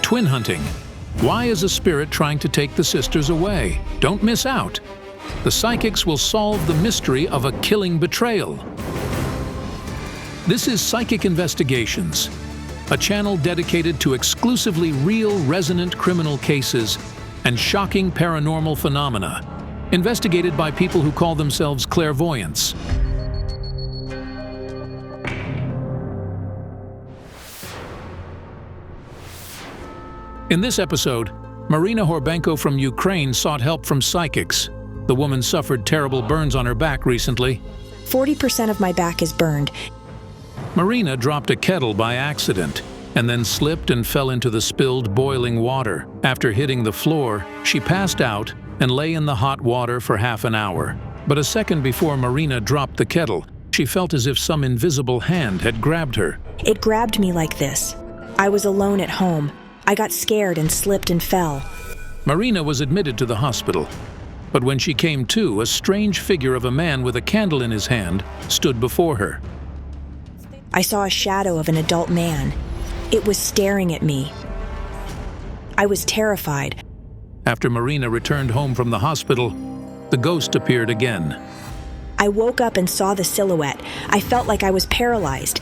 Twin hunting. Why is a spirit trying to take the sisters away? Don't miss out. The psychics will solve the mystery of a killing betrayal. This is Psychic Investigations, a channel dedicated to exclusively real, resonant criminal cases and shocking paranormal phenomena, investigated by people who call themselves clairvoyants. In this episode, Marina Horbenko from Ukraine sought help from psychics. The woman suffered terrible burns on her back recently. 40% of my back is burned. Marina dropped a kettle by accident and then slipped and fell into the spilled boiling water. After hitting the floor, she passed out and lay in the hot water for half an hour. But a second before Marina dropped the kettle, she felt as if some invisible hand had grabbed her. It grabbed me like this. I was alone at home. I got scared and slipped and fell. Marina was admitted to the hospital. But when she came to, a strange figure of a man with a candle in his hand stood before her. I saw a shadow of an adult man. It was staring at me. I was terrified. After Marina returned home from the hospital, the ghost appeared again. I woke up and saw the silhouette. I felt like I was paralyzed.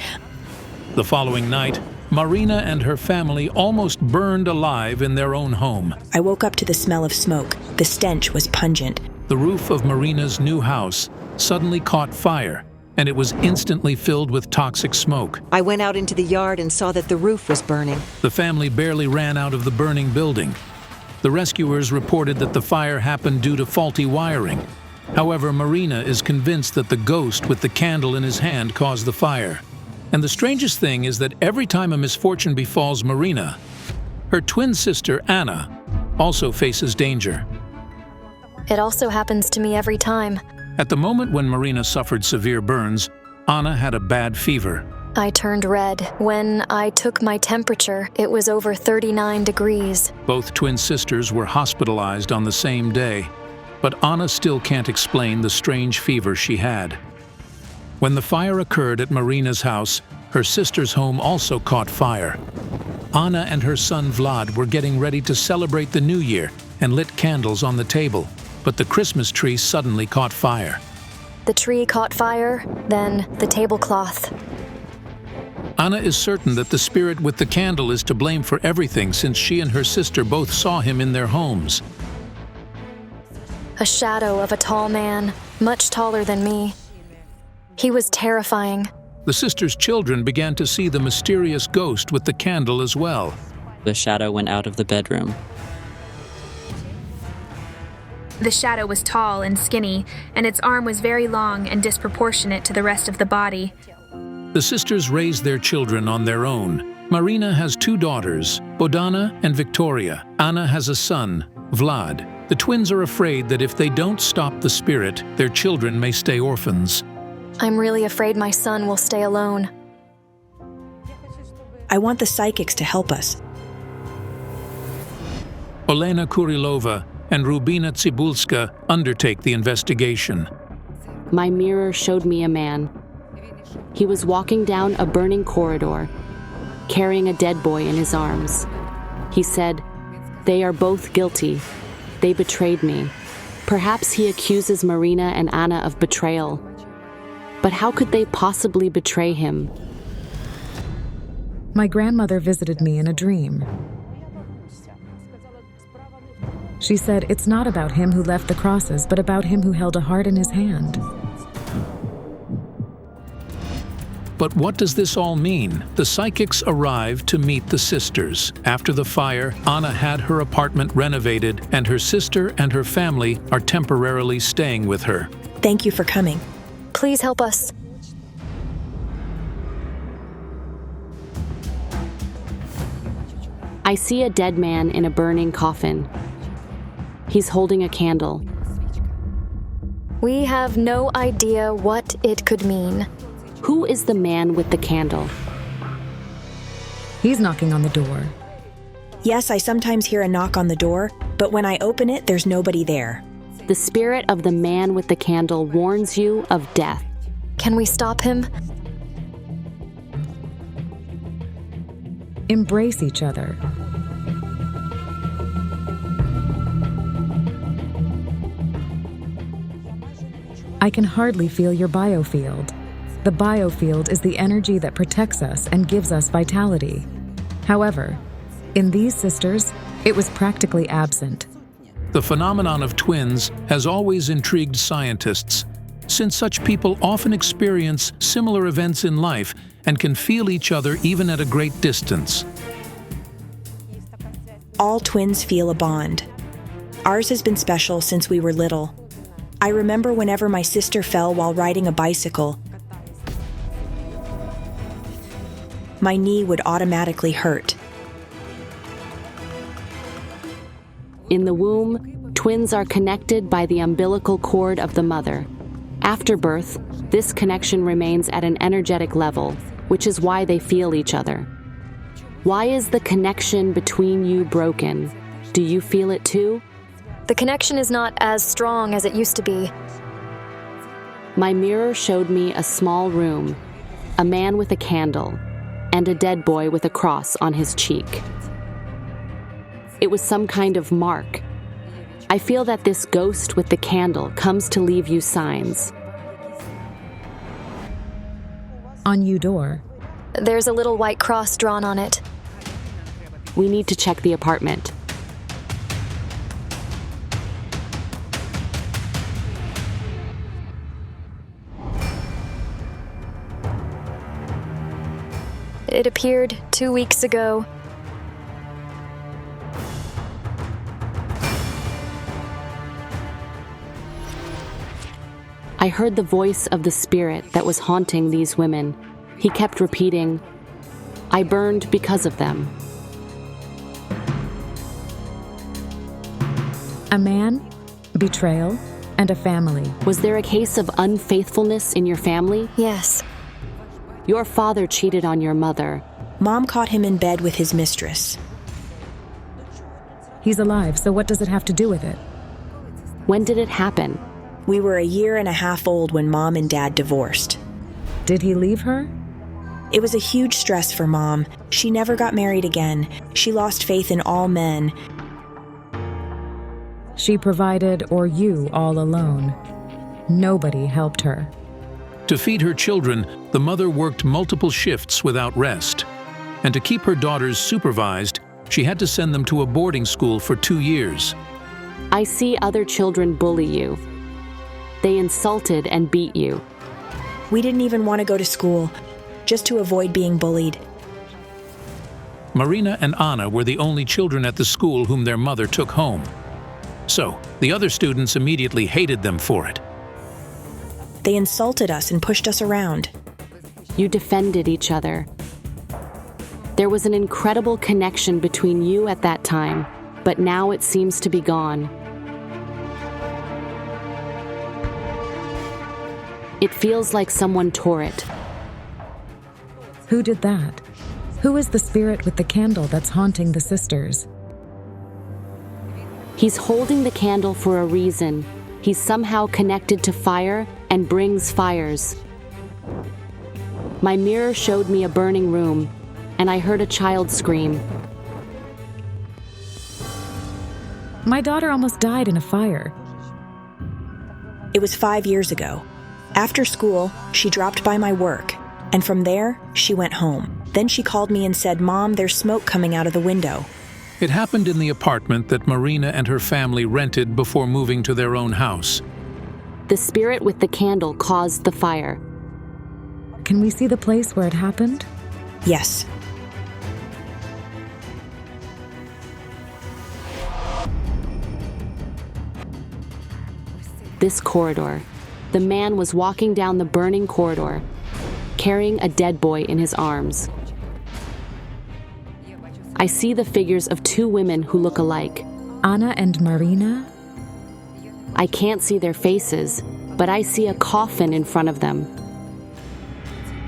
The following night, Marina and her family almost burned alive in their own home. I woke up to the smell of smoke. The stench was pungent. The roof of Marina's new house suddenly caught fire, and it was instantly filled with toxic smoke. I went out into the yard and saw that the roof was burning. The family barely ran out of the burning building. The rescuers reported that the fire happened due to faulty wiring. However, Marina is convinced that the ghost with the candle in his hand caused the fire. And the strangest thing is that every time a misfortune befalls Marina, her twin sister, Anna, also faces danger. It also happens to me every time. At the moment when Marina suffered severe burns, Anna had a bad fever. I turned red. When I took my temperature, it was over 39 degrees. Both twin sisters were hospitalized on the same day, but Anna still can't explain the strange fever she had. When the fire occurred at Marina's house, her sister's home also caught fire. Anna and her son Vlad were getting ready to celebrate the New Year and lit candles on the table, but the Christmas tree suddenly caught fire. The tree caught fire, then the tablecloth. Anna is certain that the spirit with the candle is to blame for everything since she and her sister both saw him in their homes. A shadow of a tall man, much taller than me. He was terrifying. The sisters' children began to see the mysterious ghost with the candle as well. The shadow went out of the bedroom. The shadow was tall and skinny, and its arm was very long and disproportionate to the rest of the body. The sisters raised their children on their own. Marina has 2 daughters, Bodana and Victoria. Anna has a son, Vlad. The twins are afraid that if they don't stop the spirit, their children may stay orphans. I'm really afraid my son will stay alone. I want the psychics to help us. Olena Kuryloʹva and Rubina Tsybulska undertake the investigation. My mirror showed me a man. He was walking down a burning corridor, carrying a dead boy in his arms. He said, "They are both guilty. They betrayed me." Perhaps he accuses Marina and Anna of betrayal. But how could they possibly betray him? My grandmother visited me in a dream. She said it's not about him who left the crosses, but about him who held a heart in his hand. But what does this all mean? The psychics arrived to meet the sisters. After the fire, Anna had her apartment renovated, and her sister and her family are temporarily staying with her. Thank you for coming. Please help us. I see a dead man in a burning coffin. He's holding a candle. We have no idea what it could mean. Who is the man with the candle? He's knocking on the door. Yes, I sometimes hear a knock on the door, but when I open it, there's nobody there. The spirit of the man with the candle warns you of death. Can we stop him? Embrace each other. I can hardly feel your biofield. The biofield is the energy that protects us and gives us vitality. However, in these sisters, it was practically absent. The phenomenon of twins has always intrigued scientists, since such people often experience similar events in life and can feel each other even at a great distance. All twins feel a bond. Ours has been special since we were little. I remember whenever my sister fell while riding a bicycle, my knee would automatically hurt. In the womb, twins are connected by the umbilical cord of the mother. After birth, this connection remains at an energetic level, which is why they feel each other. Why is the connection between you broken? Do you feel it too? The connection is not as strong as it used to be. My mirror showed me a small room, a man with a candle, and a dead boy with a cross on his cheek. It was some kind of mark. I feel that this ghost with the candle comes to leave you signs. On your door, There's a little white cross drawn on it. We need to check the apartment. It appeared 2 weeks ago. I heard the voice of the spirit that was haunting these women. He kept repeating, "I burned because of them." a man, betrayal, and a family. Was there a case of unfaithfulness in your family? Yes. Your father cheated on your mother. Mom caught him in bed with his mistress. He's alive, so what does it have to do with it? When did it happen? We were 1.5 years old when Mom and Dad divorced. Did he leave her? It was a huge stress for Mom. She never got married again. She lost faith in all men. She provided, or you all alone. Nobody helped her. To feed her children, the mother worked multiple shifts without rest. And to keep her daughters supervised, she had to send them to a boarding school for 2 years. I see other children bully you. They insulted and beat you. We didn't even want to go to school, just to avoid being bullied. Marina and Anna were the only children at the school whom their mother took home. So, the other students immediately hated them for it. They insulted us and pushed us around. You defended each other. There was an incredible connection between you at that time, but now it seems to be gone. It feels like someone tore it. Who did that? Who is the spirit with the candle that's haunting the sisters? He's holding the candle for a reason. He's somehow connected to fire and brings fires. My mirror showed me a burning room, and I heard a child scream. My daughter almost died in a fire. It was 5 years ago. After school, she dropped by my work, and from there, she went home. Then she called me and said, "Mom, there's smoke coming out of the window." It happened in the apartment that Marina and her family rented before moving to their own house. The spirit with the candle caused the fire. Can we see the place where it happened? Yes. This corridor. The man was walking down the burning corridor, carrying a dead boy in his arms. I see the figures of 2 women who look alike. Anna and Marina? I can't see their faces, but I see a coffin in front of them.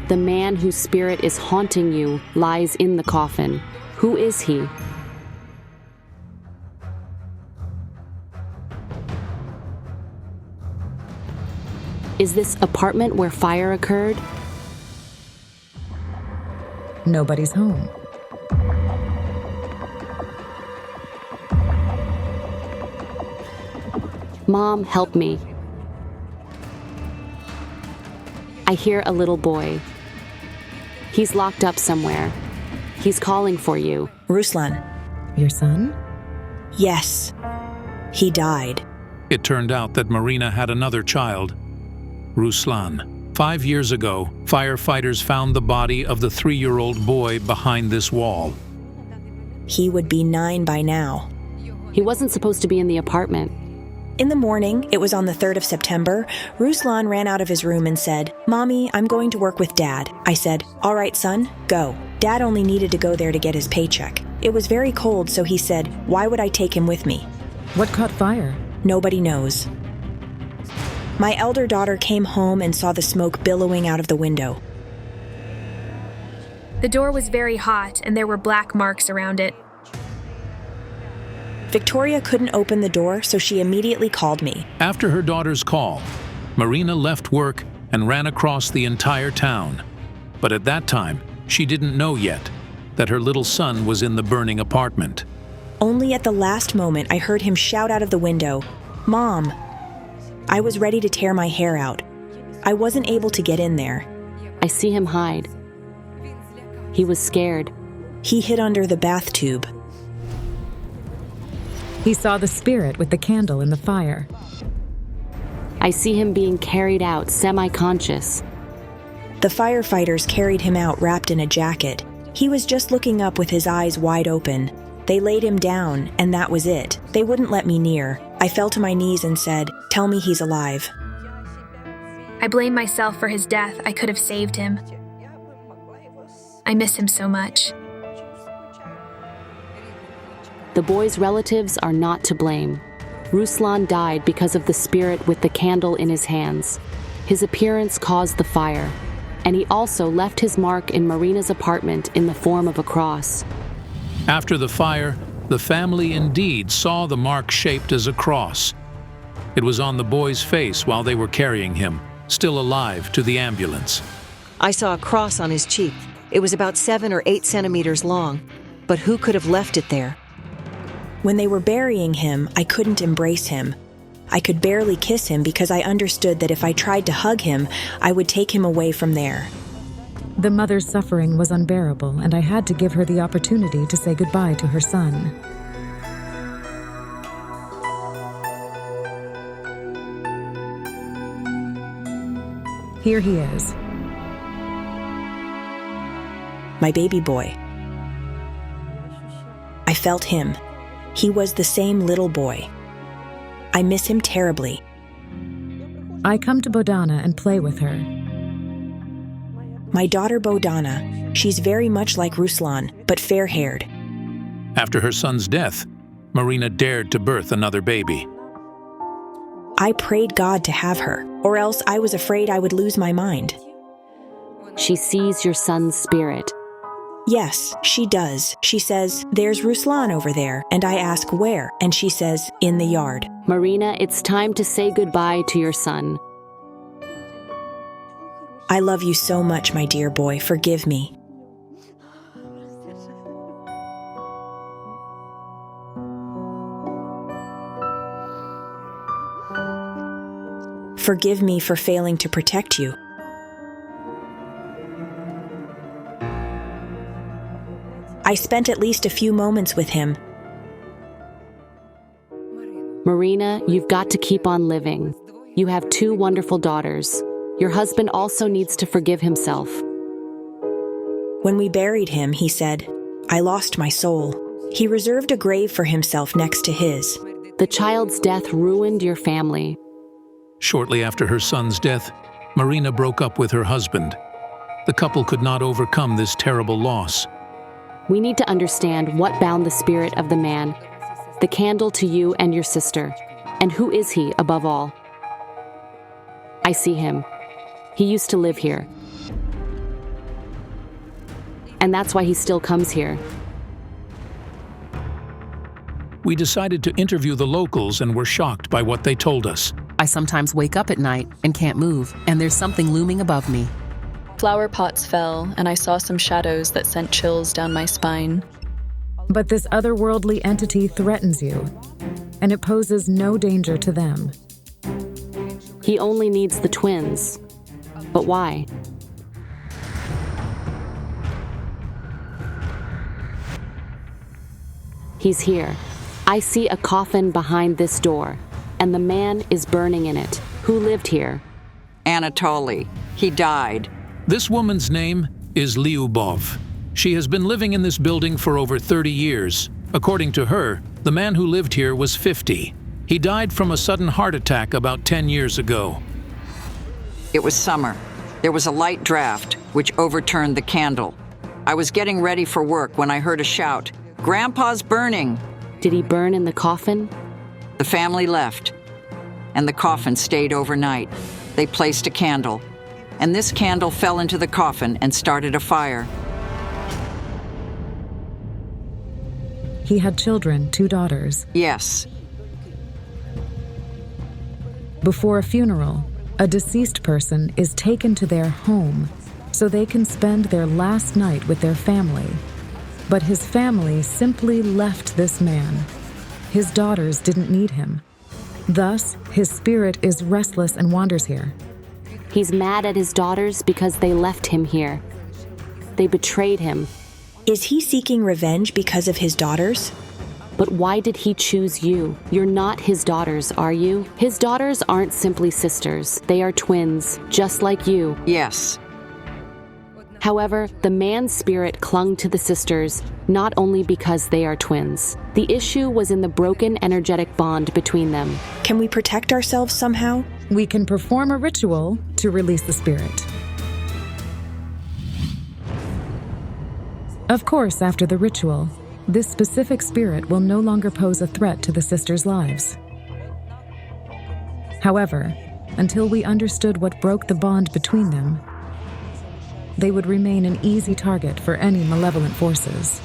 The man whose spirit is haunting you lies in the coffin. Who is he? Is this apartment where fire occurred? Nobody's home. Mom, help me. I hear a little boy. He's locked up somewhere. He's calling for you. Ruslan. Your son? Yes. He died. It turned out that Marina had another child, Ruslan. 5 years ago, firefighters found the body of the 3-year-old boy behind this wall. He would be 9 by now. He wasn't supposed to be in the apartment. In the morning, it was on the 3rd of September, Ruslan ran out of his room and said, "Mommy, I'm going to work with Dad." I said, "All right, son, go." Dad only needed to go there to get his paycheck. It was very cold, so he said, "Why would I take him with me?" What caught fire? Nobody knows. My elder daughter came home and saw the smoke billowing out of the window. The door was very hot, and there were black marks around it. Victoria couldn't open the door, so she immediately called me. After her daughter's call, Marina left work and ran across the entire town. But at that time, she didn't know yet that her little son was in the burning apartment. Only at the last moment, I heard him shout out of the window, "Mom!" I was ready to tear my hair out. I wasn't able to get in there. I see him hide. He was scared. He hid under the bath tube. He saw the spirit with the candle in the fire. I see him being carried out, semi-conscious. The firefighters carried him out wrapped in a jacket. He was just looking up with his eyes wide open. They laid him down, and that was it. They wouldn't let me near. I fell to my knees and said, "Tell me he's alive." I blame myself for his death. I could have saved him. I miss him so much. The boy's relatives are not to blame. Ruslan died because of the spirit with the candle in his hands. His appearance caused the fire, and he also left his mark in Marina's apartment in the form of a cross. After the fire, the family indeed saw the mark shaped as a cross. It was on the boy's face while they were carrying him, still alive, to the ambulance. I saw a cross on his cheek. It was about 7 or 8 centimeters long, but who could have left it there? When they were burying him, I couldn't embrace him. I could barely kiss him because I understood that if I tried to hug him, I would take him away from there. The mother's suffering was unbearable, and I had to give her the opportunity to say goodbye to her son. Here he is. My baby boy. I felt him. He was the same little boy. I miss him terribly. I come to Bodana and play with her. My daughter Bodana, she's very much like Ruslan, but fair-haired. After her son's death, Marina dared to birth another baby. I prayed God to have her, or else I was afraid I would lose my mind. She sees your son's spirit. Yes, she does. She says, "There's Ruslan over there," and I ask where, and she says, "In the yard." Marina, it's time to say goodbye to your son. I love you so much, my dear boy. Forgive me. Forgive me for failing to protect you. I spent at least a few moments with him. Marina, you've got to keep on living. You have 2 wonderful daughters. Your husband also needs to forgive himself. When we buried him, he said, "I lost my soul." He reserved a grave for himself next to his. The child's death ruined your family. Shortly after her son's death, Marina broke up with her husband. The couple could not overcome this terrible loss. We need to understand what bound the spirit of the man, the candle to you and your sister, and who is he above all? I see him. He used to live here. And that's why he still comes here. We decided to interview the locals and were shocked by what they told us. I sometimes wake up at night and can't move, and there's something looming above me. Flower pots fell, and I saw some shadows that sent chills down my spine. But this otherworldly entity threatens you, and it poses no danger to them. He only needs the twins. But why? He's here. I see a coffin behind this door, and the man is burning in it. Who lived here? Anatoly. He died. This woman's name is Lyubov. She has been living in this building for over 30 years. According to her, the man who lived here was 50. He died from a sudden heart attack about 10 years ago. It was summer. There was a light draft, which overturned the candle. I was getting ready for work when I heard a shout, "Grandpa's burning!" Did he burn in the coffin? The family left, and the coffin stayed overnight. They placed a candle, and this candle fell into the coffin and started a fire. He had children, 2 daughters. Yes. Before a funeral, a deceased person is taken to their home so they can spend their last night with their family. But his family simply left this man. His daughters didn't need him. Thus, his spirit is restless and wanders here. He's mad at his daughters because they left him here. They betrayed him. Is he seeking revenge because of his daughters? But why did he choose you? You're not his daughters, are you? His daughters aren't simply sisters. They are twins, just like you. Yes. However, the man's spirit clung to the sisters, not only because they are twins. The issue was in the broken energetic bond between them. Can we protect ourselves somehow? We can perform a ritual to release the spirit. Of course, after the ritual, this specific spirit will no longer pose a threat to the sisters' lives. However, until we understood what broke the bond between them, they would remain an easy target for any malevolent forces.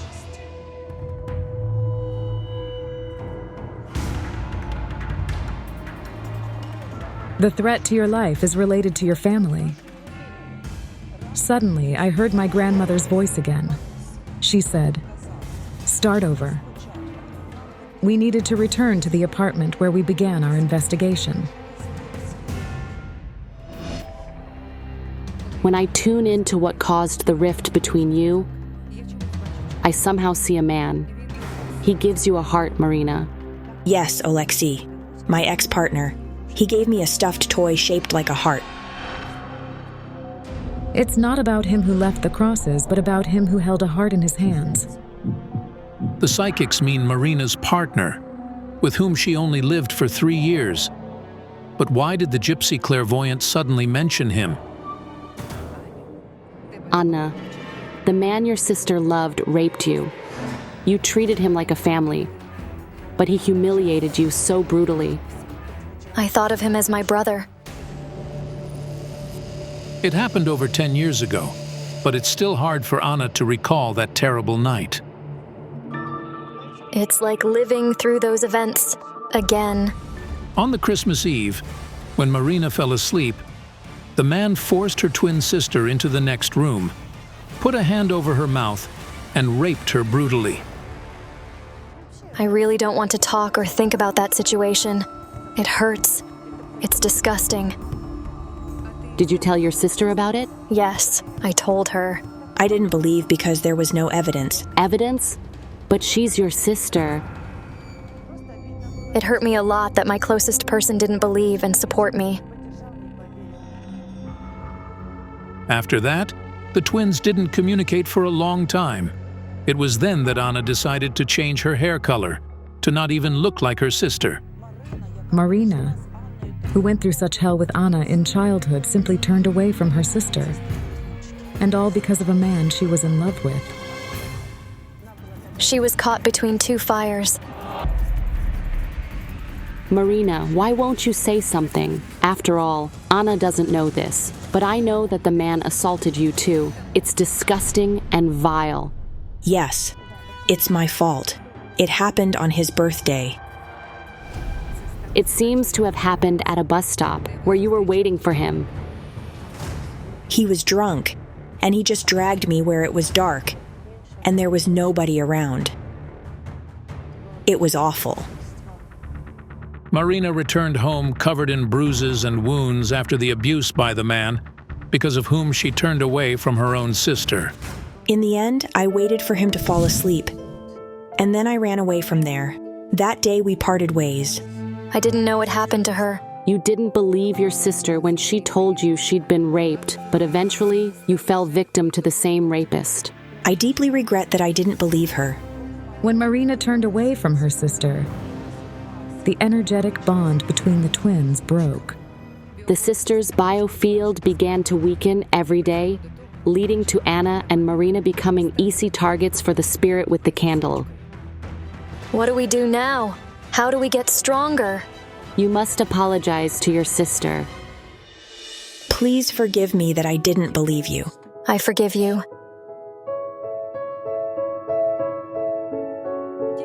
The threat to your life is related to your family. Suddenly, I heard my grandmother's voice again. She said, "Start over." We needed to return to the apartment where we began our investigation. When I tune into what caused the rift between you, I somehow see a man. He gives you a heart, Marina. Yes, Alexei, my ex-partner. He gave me a stuffed toy shaped like a heart. It's not about him who left the crosses, but about him who held a heart in his hands. The psychics mean Marina's partner, with whom she only lived for 3 years. But why did the gypsy clairvoyant suddenly mention him? Anna, the man your sister loved raped you. You treated him like a family, but he humiliated you so brutally. I thought of him as my brother. It happened over 10 years ago, but it's still hard for Anna to recall that terrible night. It's like living through those events again. On the Christmas Eve, when Marina fell asleep, the man forced her twin sister into the next room, put a hand over her mouth, and raped her brutally. I really don't want to talk or think about that situation. It hurts. It's disgusting. Did you tell your sister about it? Yes, I told her. I didn't believe because there was no evidence. Evidence? But she's your sister. It hurt me a lot that my closest person didn't believe and support me. After that, the twins didn't communicate for a long time. It was then that Anna decided to change her hair color, to not even look like her sister. Marina, who went through such hell with Anna in childhood, simply turned away from her sister. And all because of a man she was in love with. She was caught between 2 fires. Marina, why won't you say something? After all, Anna doesn't know this, but I know that the man assaulted you too. It's disgusting and vile. Yes, it's my fault. It happened on his birthday. It seems to have happened at a bus stop where you were waiting for him. He was drunk, and he just dragged me where it was dark, and there was nobody around. It was awful. Marina returned home covered in bruises and wounds after the abuse by the man, because of whom she turned away from her own sister. In the end, I waited for him to fall asleep. And then I ran away from there. That day we parted ways. I didn't know what happened to her. You didn't believe your sister when she told you she'd been raped, but eventually you fell victim to the same rapist. I deeply regret that I didn't believe her. When Marina turned away from her sister, the energetic bond between the twins broke. The sisters' biofield began to weaken every day, leading to Anna and Marina becoming easy targets for the spirit with the candle. What do we do now? How do we get stronger? You must apologize to your sister. Please forgive me that I didn't believe you. I forgive you.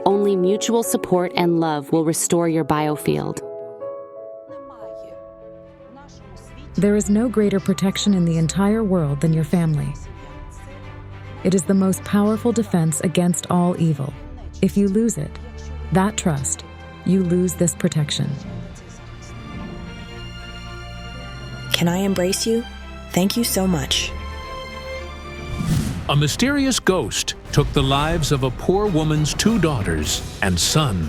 Only mutual support and love will restore your biofield. There is no greater protection in the entire world than your family. It is the most powerful defense against all evil. If you lose it, that trust, you lose this protection. Can I embrace you? Thank you so much. A mysterious ghost took the lives of a poor woman's 2 daughters and son.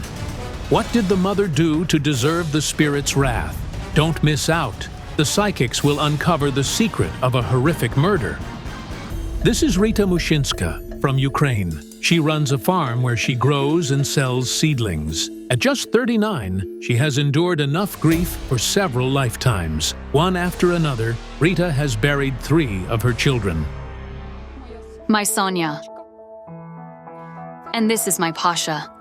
What did the mother do to deserve the spirit's wrath? Don't miss out. The psychics will uncover the secret of a horrific murder. This is Rita Mushinska from Ukraine. She runs a farm where she grows and sells seedlings. At just 39, she has endured enough grief for several lifetimes. One after another, Rita has buried 3 of her children. My Sonia. And this is my Pasha.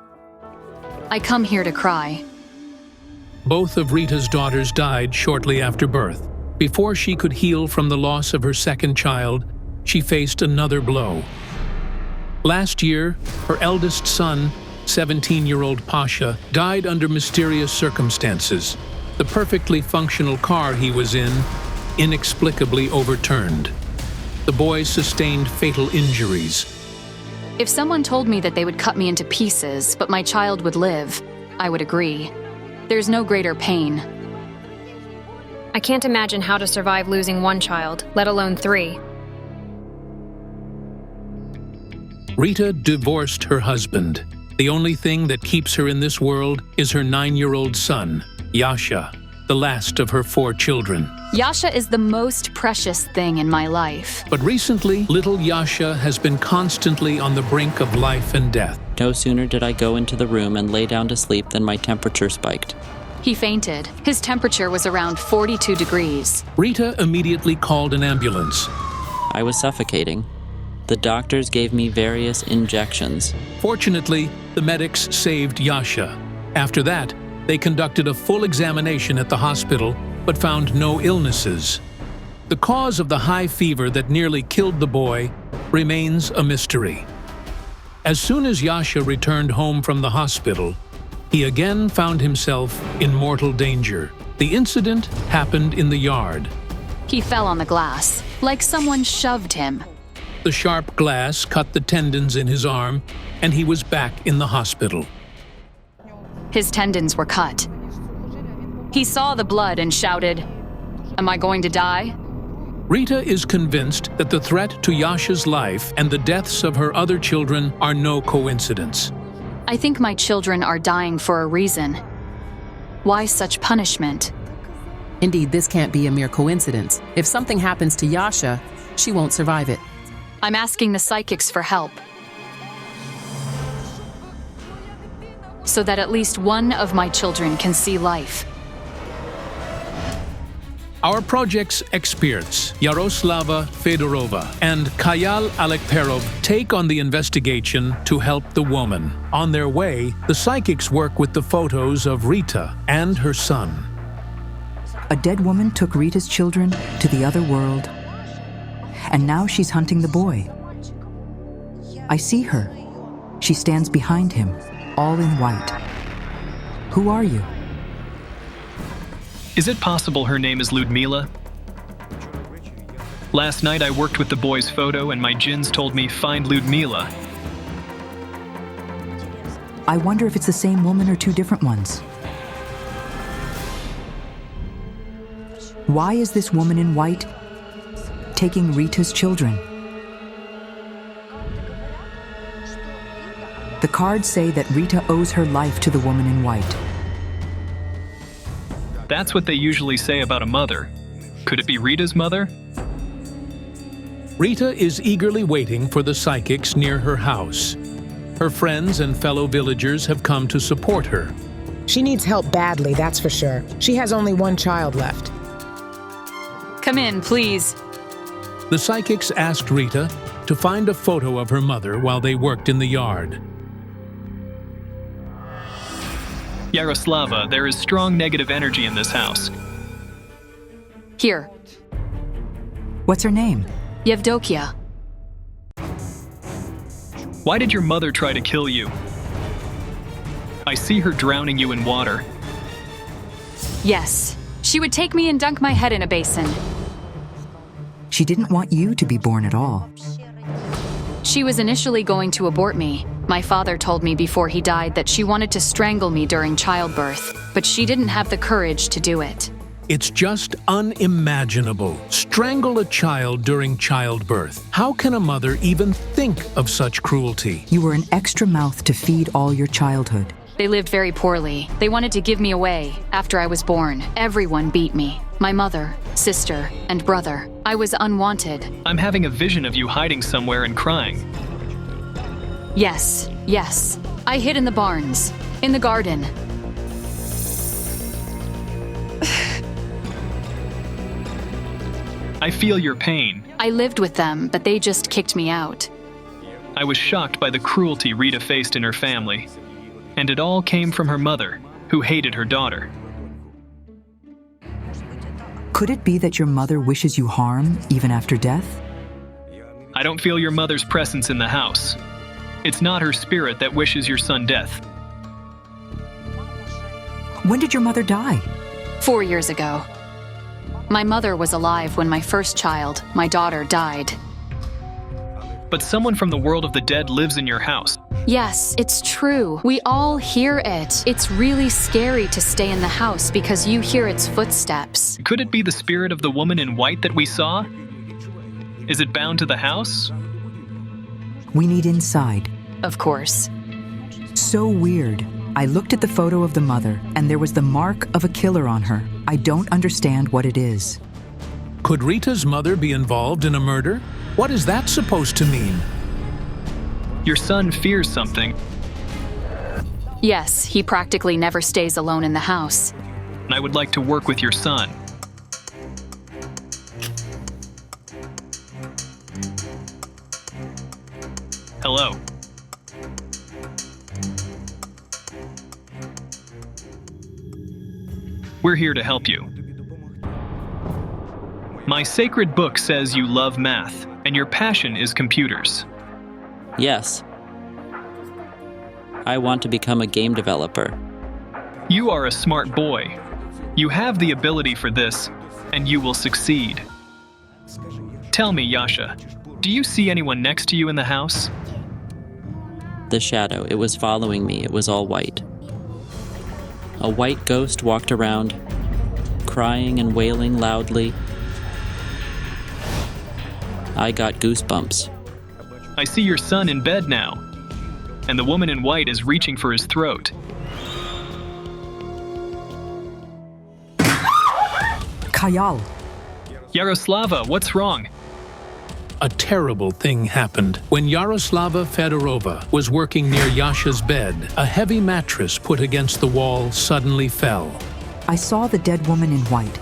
I come here to cry. Both of Rita's daughters died shortly after birth. Before she could heal from the loss of her second child, she faced another blow. Last year, her eldest son, 17-year-old Pasha, died under mysterious circumstances. The perfectly functional car he was in inexplicably overturned. The boy sustained fatal injuries. If someone told me that they would cut me into pieces, but my child would live, I would agree. There's no greater pain. I can't imagine how to survive losing 1 child, let alone 3. Rita divorced her husband. The only thing that keeps her in this world is her 9-year-old son, Yasha, the last of her 4 children. Yasha is the most precious thing in my life. But recently, little Yasha has been constantly on the brink of life and death. No sooner did I go into the room and lay down to sleep than my temperature spiked. He fainted. His temperature was around 42 degrees. Rita immediately called an ambulance. I was suffocating. The doctors gave me various injections. Fortunately, the medics saved Yasha. After that, they conducted a full examination at the hospital, but found no illnesses. The cause of the high fever that nearly killed the boy remains a mystery. As soon as Yasha returned home from the hospital, he again found himself in mortal danger. The incident happened in the yard. He fell on the glass, like someone shoved him. The sharp glass cut the tendons in his arm, and he was back in the hospital. His tendons were cut. He saw the blood and shouted, "Am I going to die?" Rita is convinced that the threat to Yasha's life and the deaths of her other children are no coincidence. I think my children are dying for a reason. Why such punishment? Indeed, this can't be a mere coincidence. If something happens to Yasha, she won't survive it. I'm asking the psychics for help, so that at least one of my children can see life. Our project's experts, Yaroslava Fedorova and Kayal Alekperov, take on the investigation to help the woman. On their way, the psychics work with the photos of Rita and her son. A dead woman took Rita's children to the other world, and now she's hunting the boy. I see her. She stands behind him, all in white. Who are you? Is it possible her name is Ludmila? Last night I worked with the boy's photo and my djinns told me find Ludmila. I wonder if it's the same woman or 2 different ones. Why is this woman in white taking Rita's children. The cards say that Rita owes her life to the woman in white. That's what they usually say about a mother. Could it be Rita's mother? Rita is eagerly waiting for the psychics near her house. Her friends and fellow villagers have come to support her. She needs help badly, that's for sure. She has only one child left. Come in, please. The psychics asked Rita to find a photo of her mother while they worked in the yard. Kuryloʹva, there is strong negative energy in this house. Here. What's her name? Yevdokia. Why did your mother try to kill you? I see her drowning you in water. Yes. She would take me and dunk my head in a basin. She didn't want you to be born at all. She was initially going to abort me. My father told me before he died that she wanted to strangle me during childbirth, but she didn't have the courage to do it. It's just unimaginable. Strangle a child during childbirth. How can a mother even think of such cruelty? You were an extra mouth to feed all your childhood. They lived very poorly. They wanted to give me away after I was born. Everyone beat me. My mother, sister, and brother. I was unwanted. I'm having a vision of you hiding somewhere and crying. Yes, yes. I hid in the barns, in the garden. I feel your pain. I lived with them, but they just kicked me out. I was shocked by the cruelty Rita faced in her family. And it all came from her mother, who hated her daughter. Could it be that your mother wishes you harm, even after death? I don't feel your mother's presence in the house. It's not her spirit that wishes your son death. When did your mother die? 4 years ago. My mother was alive when my first child, my daughter, died. But someone from the world of the dead lives in your house. Yes, it's true. We all hear it. It's really scary to stay in the house because you hear its footsteps. Could it be the spirit of the woman in white that we saw? Is it bound to the house? We need inside. Of course. So weird. I looked at the photo of the mother, and there was the mark of a killer on her. I don't understand what it is. Could Rita's mother be involved in a murder? What is that supposed to mean? Your son fears something. Yes, he practically never stays alone in the house. And I would like to work with your son. Hello. We're here to help you. My sacred book says you love math, and your passion is computers. Yes. I want to become a game developer. You are a smart boy. You have the ability for this, and you will succeed. Tell me, Yasha, do you see anyone next to you in the house? The shadow, it was following me. It was all white. A white ghost walked around, crying and wailing loudly. I got goosebumps. I see your son in bed now, and the woman in white is reaching for his throat. Kayal. Kuryloʹva, what's wrong? A terrible thing happened. When Kuryloʹva Fedorova was working near Yasha's bed, a heavy mattress put against the wall suddenly fell. I saw the dead woman in white,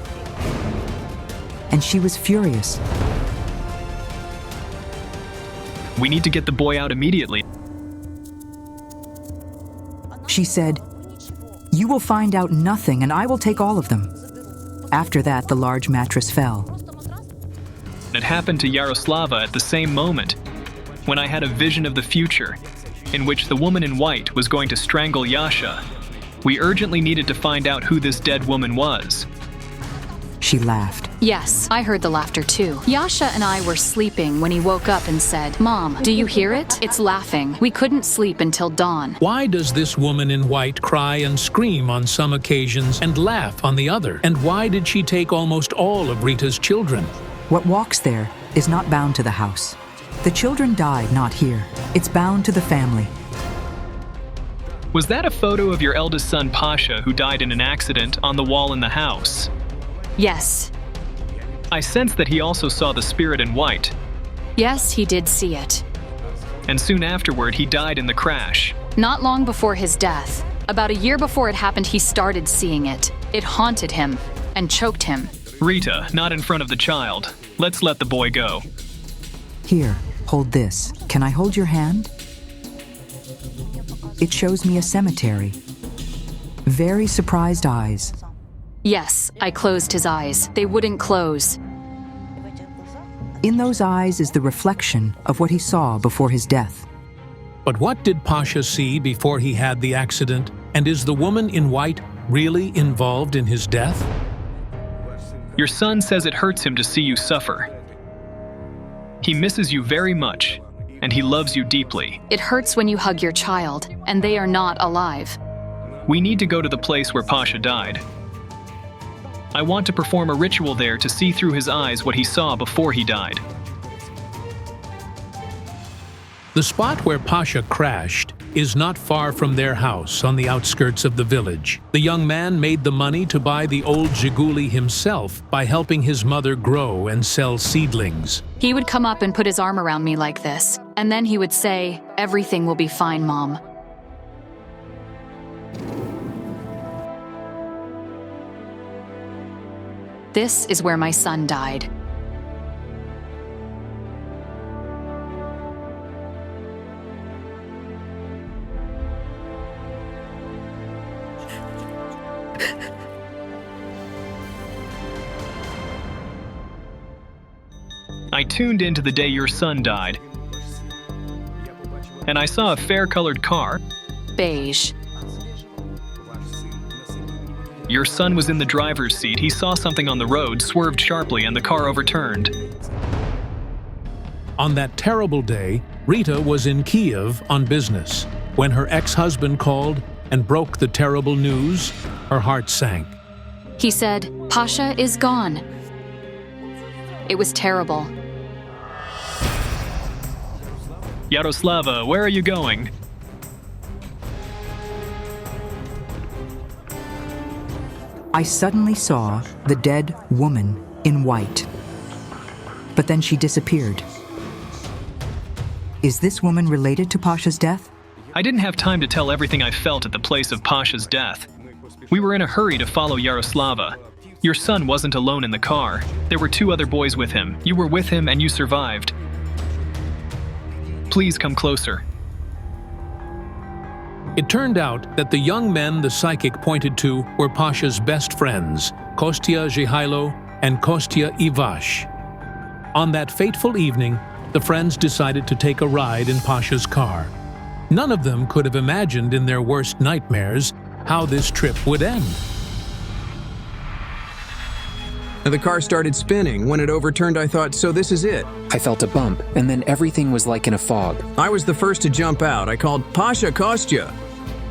and she was furious. We need to get the boy out immediately. She said, "You will find out nothing, and I will take all of them." After that, the large mattress fell. It happened to Kuryloʹva at the same moment, when I had a vision of the future, in which the woman in white was going to strangle Yasha. We urgently needed to find out who this dead woman was. She laughed. Yes, I heard the laughter too. Yasha and I were sleeping when he woke up and said, "Mom, do you hear it? It's laughing." We couldn't sleep until dawn. Why does this woman in white cry and scream on some occasions and laugh on the other? And why did she take almost all of Rita's children? What walks there is not bound to the house. The children died not here. It's bound to the family. Was that a photo of your eldest son, Pasha, who died in an accident on the wall in the house? Yes. I sense that he also saw the spirit in white. Yes, he did see it. And soon afterward, he died in the crash. Not long before his death. About a year before it happened, he started seeing it. It haunted him and choked him. Rita, not in front of the child. Let's let the boy go. Here, hold this. Can I hold your hand? It shows me a cemetery. Very surprised eyes. Yes, I closed his eyes. They wouldn't close. In those eyes is the reflection of what he saw before his death. But what did Pasha see before he had the accident? And is the woman in white really involved in his death? Your son says it hurts him to see you suffer. He misses you very much, and he loves you deeply. It hurts when you hug your child, and they are not alive. We need to go to the place where Pasha died. I want to perform a ritual there to see through his eyes what he saw before he died. The spot where Pasha crashed is not far from their house on the outskirts of the village. The young man made the money to buy the old Zhiguli himself by helping his mother grow and sell seedlings. He would come up and put his arm around me like this, and then he would say, "Everything will be fine, Mom." This is where my son died. I tuned into the day your son died, and I saw a fair-colored car. Beige. Your son was in the driver's seat. He saw something on the road, swerved sharply, and the car overturned. On that terrible day, Rita was in Kiev on business. When her ex-husband called and broke the terrible news, her heart sank. He said, "Pasha is gone." It was terrible. Yaroslava, where are you going? I suddenly saw the dead woman in white. But then she disappeared. Is this woman related to Pasha's death? I didn't have time to tell everything I felt at the place of Pasha's death. We were in a hurry to follow Yaroslava. Your son wasn't alone in the car. There were 2 other boys with him. You were with him and you survived. Please come closer. It turned out that the young men the psychic pointed to were Pasha's best friends, Kostya Zhihailo and Kostya Ivash. On that fateful evening, the friends decided to take a ride in Pasha's car. None of them could have imagined in their worst nightmares how this trip would end. The car started spinning. When it overturned, I thought, so this is it. I felt a bump, and then everything was like in a fog. I was the first to jump out. I called, "Pasha, Kostya!"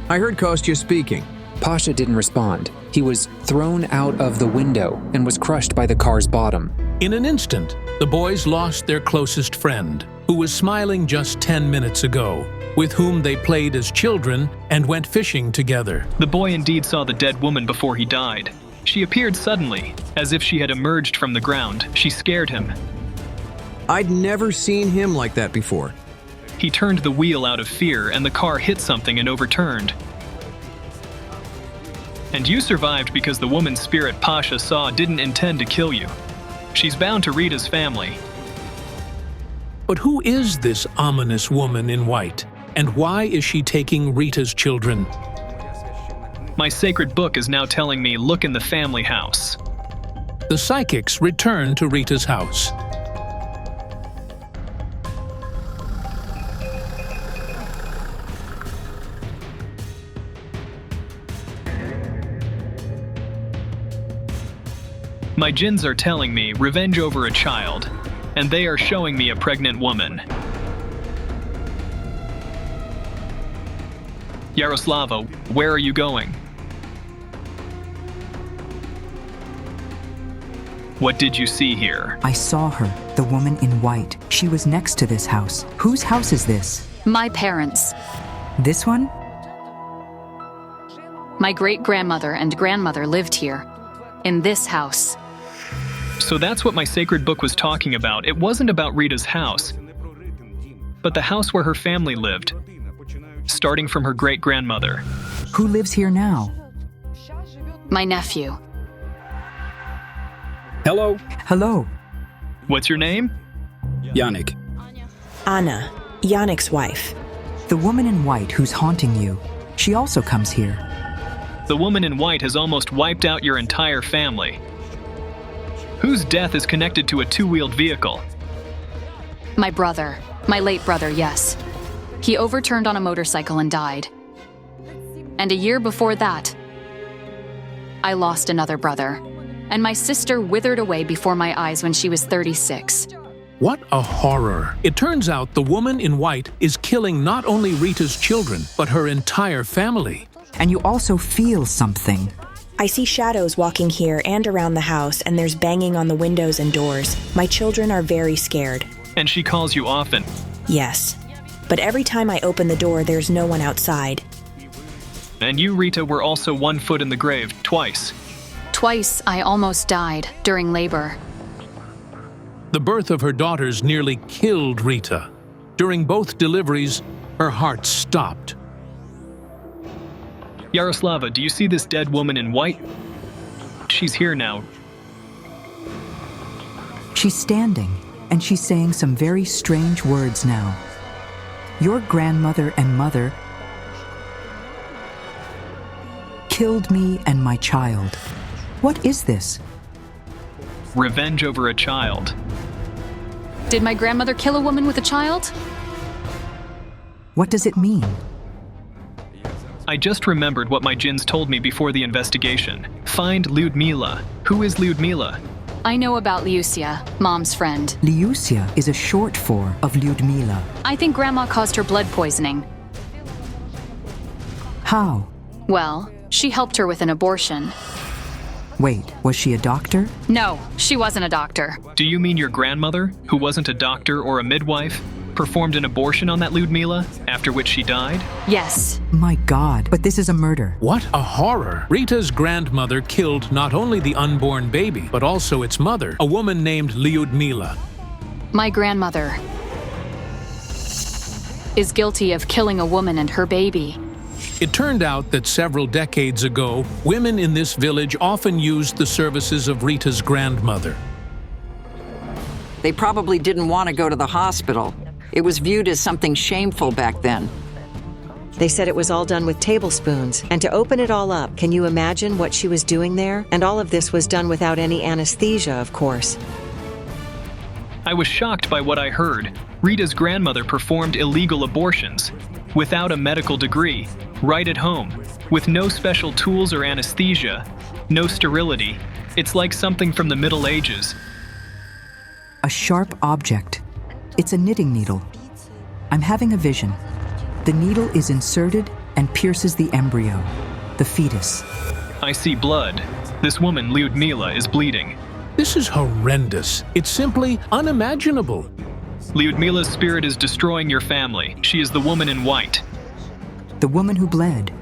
I heard Kostya speaking. Pasha didn't respond. He was thrown out of the window and was crushed by the car's bottom. In an instant, the boys lost their closest friend, who was smiling just 10 minutes ago, with whom they played as children and went fishing together. The boy indeed saw the dead woman before he died. She appeared suddenly, as if she had emerged from the ground. She scared him. I'd never seen him like that before. He turned the wheel out of fear, and the car hit something and overturned. And you survived because the woman's spirit Pasha saw didn't intend to kill you. She's bound to Rita's family. But who is this ominous woman in white? And why is she taking Rita's children? My sacred book is now telling me, look in the family house. The psychics return to Rita's house. My jinns are telling me revenge over a child, and they are showing me a pregnant woman. Yaroslava, where are you going? What did you see here? I saw her. The woman in white. She was next to this house. Whose house is this? My parents. This one? My great-grandmother and grandmother lived here, in this house. So that's what my sacred book was talking about. It wasn't about Rita's house, but the house where her family lived, starting from her great-grandmother. Who lives here now? My nephew. Hello. Hello. What's your name? Yannick. Anna, Yannick's wife. The woman in white who's haunting you. She also comes here. The woman in white has almost wiped out your entire family. Whose death is connected to a two-wheeled vehicle? My brother. My late brother, yes. He overturned on a motorcycle and died. And a year before that, I lost another brother. And my sister withered away before my eyes when she was 36. What a horror. It turns out the woman in white is killing not only Rita's children, but her entire family. And you also feel something. I see shadows walking here and around the house, and there's banging on the windows and doors. My children are very scared. And she calls you often? Yes. But every time I open the door, there's no one outside. And you, Rita, were also 1 foot in the grave, twice. Twice, I almost died during labor. The birth of her daughters nearly killed Rita. During both deliveries, her heart stopped. Yaroslava, do you see this dead woman in white? She's here now. She's standing, and she's saying some very strange words now. Your grandmother and mother killed me and my child. What is this? Revenge over a child. Did my grandmother kill a woman with a child? What does it mean? I just remembered what my djinns told me before the investigation. Find Lyudmila. Who is Lyudmila? I know about Liusia, Mom's friend. Liusia is a short form of Lyudmila. I think Grandma caused her blood poisoning. How? Well, she helped her with an abortion. Wait, was she a doctor? No, she wasn't a doctor. Do you mean your grandmother, who wasn't a doctor or a midwife, performed an abortion on that Lyudmila, after which she died? Yes. My God, but this is a murder. What a horror! Rita's grandmother killed not only the unborn baby, but also its mother, a woman named Lyudmila. My grandmother is guilty of killing a woman and her baby. It turned out that several decades ago, women in this village often used the services of Rita's grandmother. They probably didn't want to go to the hospital. It was viewed as something shameful back then. They said it was all done with tablespoons. And to open it all up, can you imagine what she was doing there? And all of this was done without any anesthesia, of course. I was shocked by what I heard. Rita's grandmother performed illegal abortions, without a medical degree, right at home, with no special tools or anesthesia, no sterility. It's like something from the Middle Ages. A sharp object. It's a knitting needle. I'm having a vision. The needle is inserted and pierces the embryo, the fetus. I see blood. This woman, Lyudmila, is bleeding. This is horrendous. It's simply unimaginable. Lyudmila's spirit is destroying your family. She is the woman in white. The woman who bled.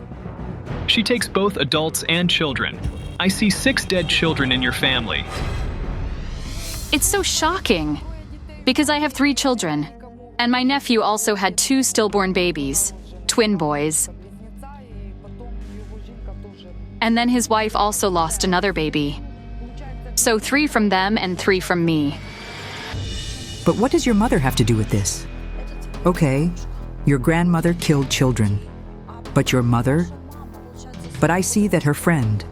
She takes both adults and children. I see 6 dead children in your family. It's so shocking, because I have 3 children, and my nephew also had 2 stillborn babies, twin boys. And then his wife also lost another baby. So 3 from them and 3 from me. But what does your mother have to do with this? Okay, your grandmother killed children. But your mother? But I see that her friend.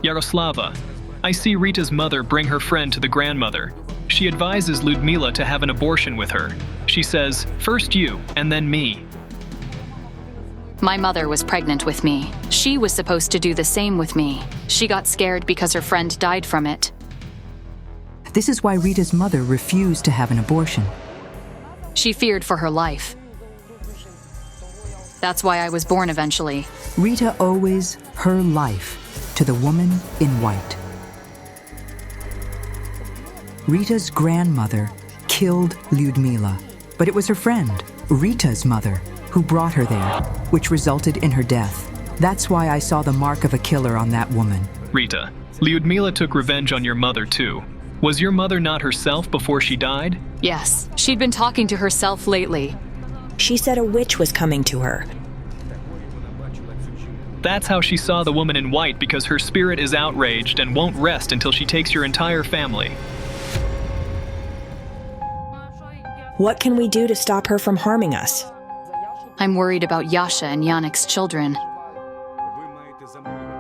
Yaroslava, I see Rita's mother bring her friend to the grandmother. She advises Lyudmila to have an abortion with her. She says, first you, and then me. My mother was pregnant with me. She was supposed to do the same with me. She got scared because her friend died from it. This is why Rita's mother refused to have an abortion. She feared for her life. That's why I was born eventually. Rita owes her life to the woman in white. Rita's grandmother killed Lyudmila, but it was her friend, Rita's mother, who brought her there, which resulted in her death. That's why I saw the mark of a killer on that woman. Rita, Lyudmila took revenge on your mother too. Was your mother not herself before she died? Yes, she'd been talking to herself lately. She said a witch was coming to her. That's how she saw the woman in white, because her spirit is outraged and won't rest until she takes your entire family. What can we do to stop her from harming us? I'm worried about Yasha and Yannick's children.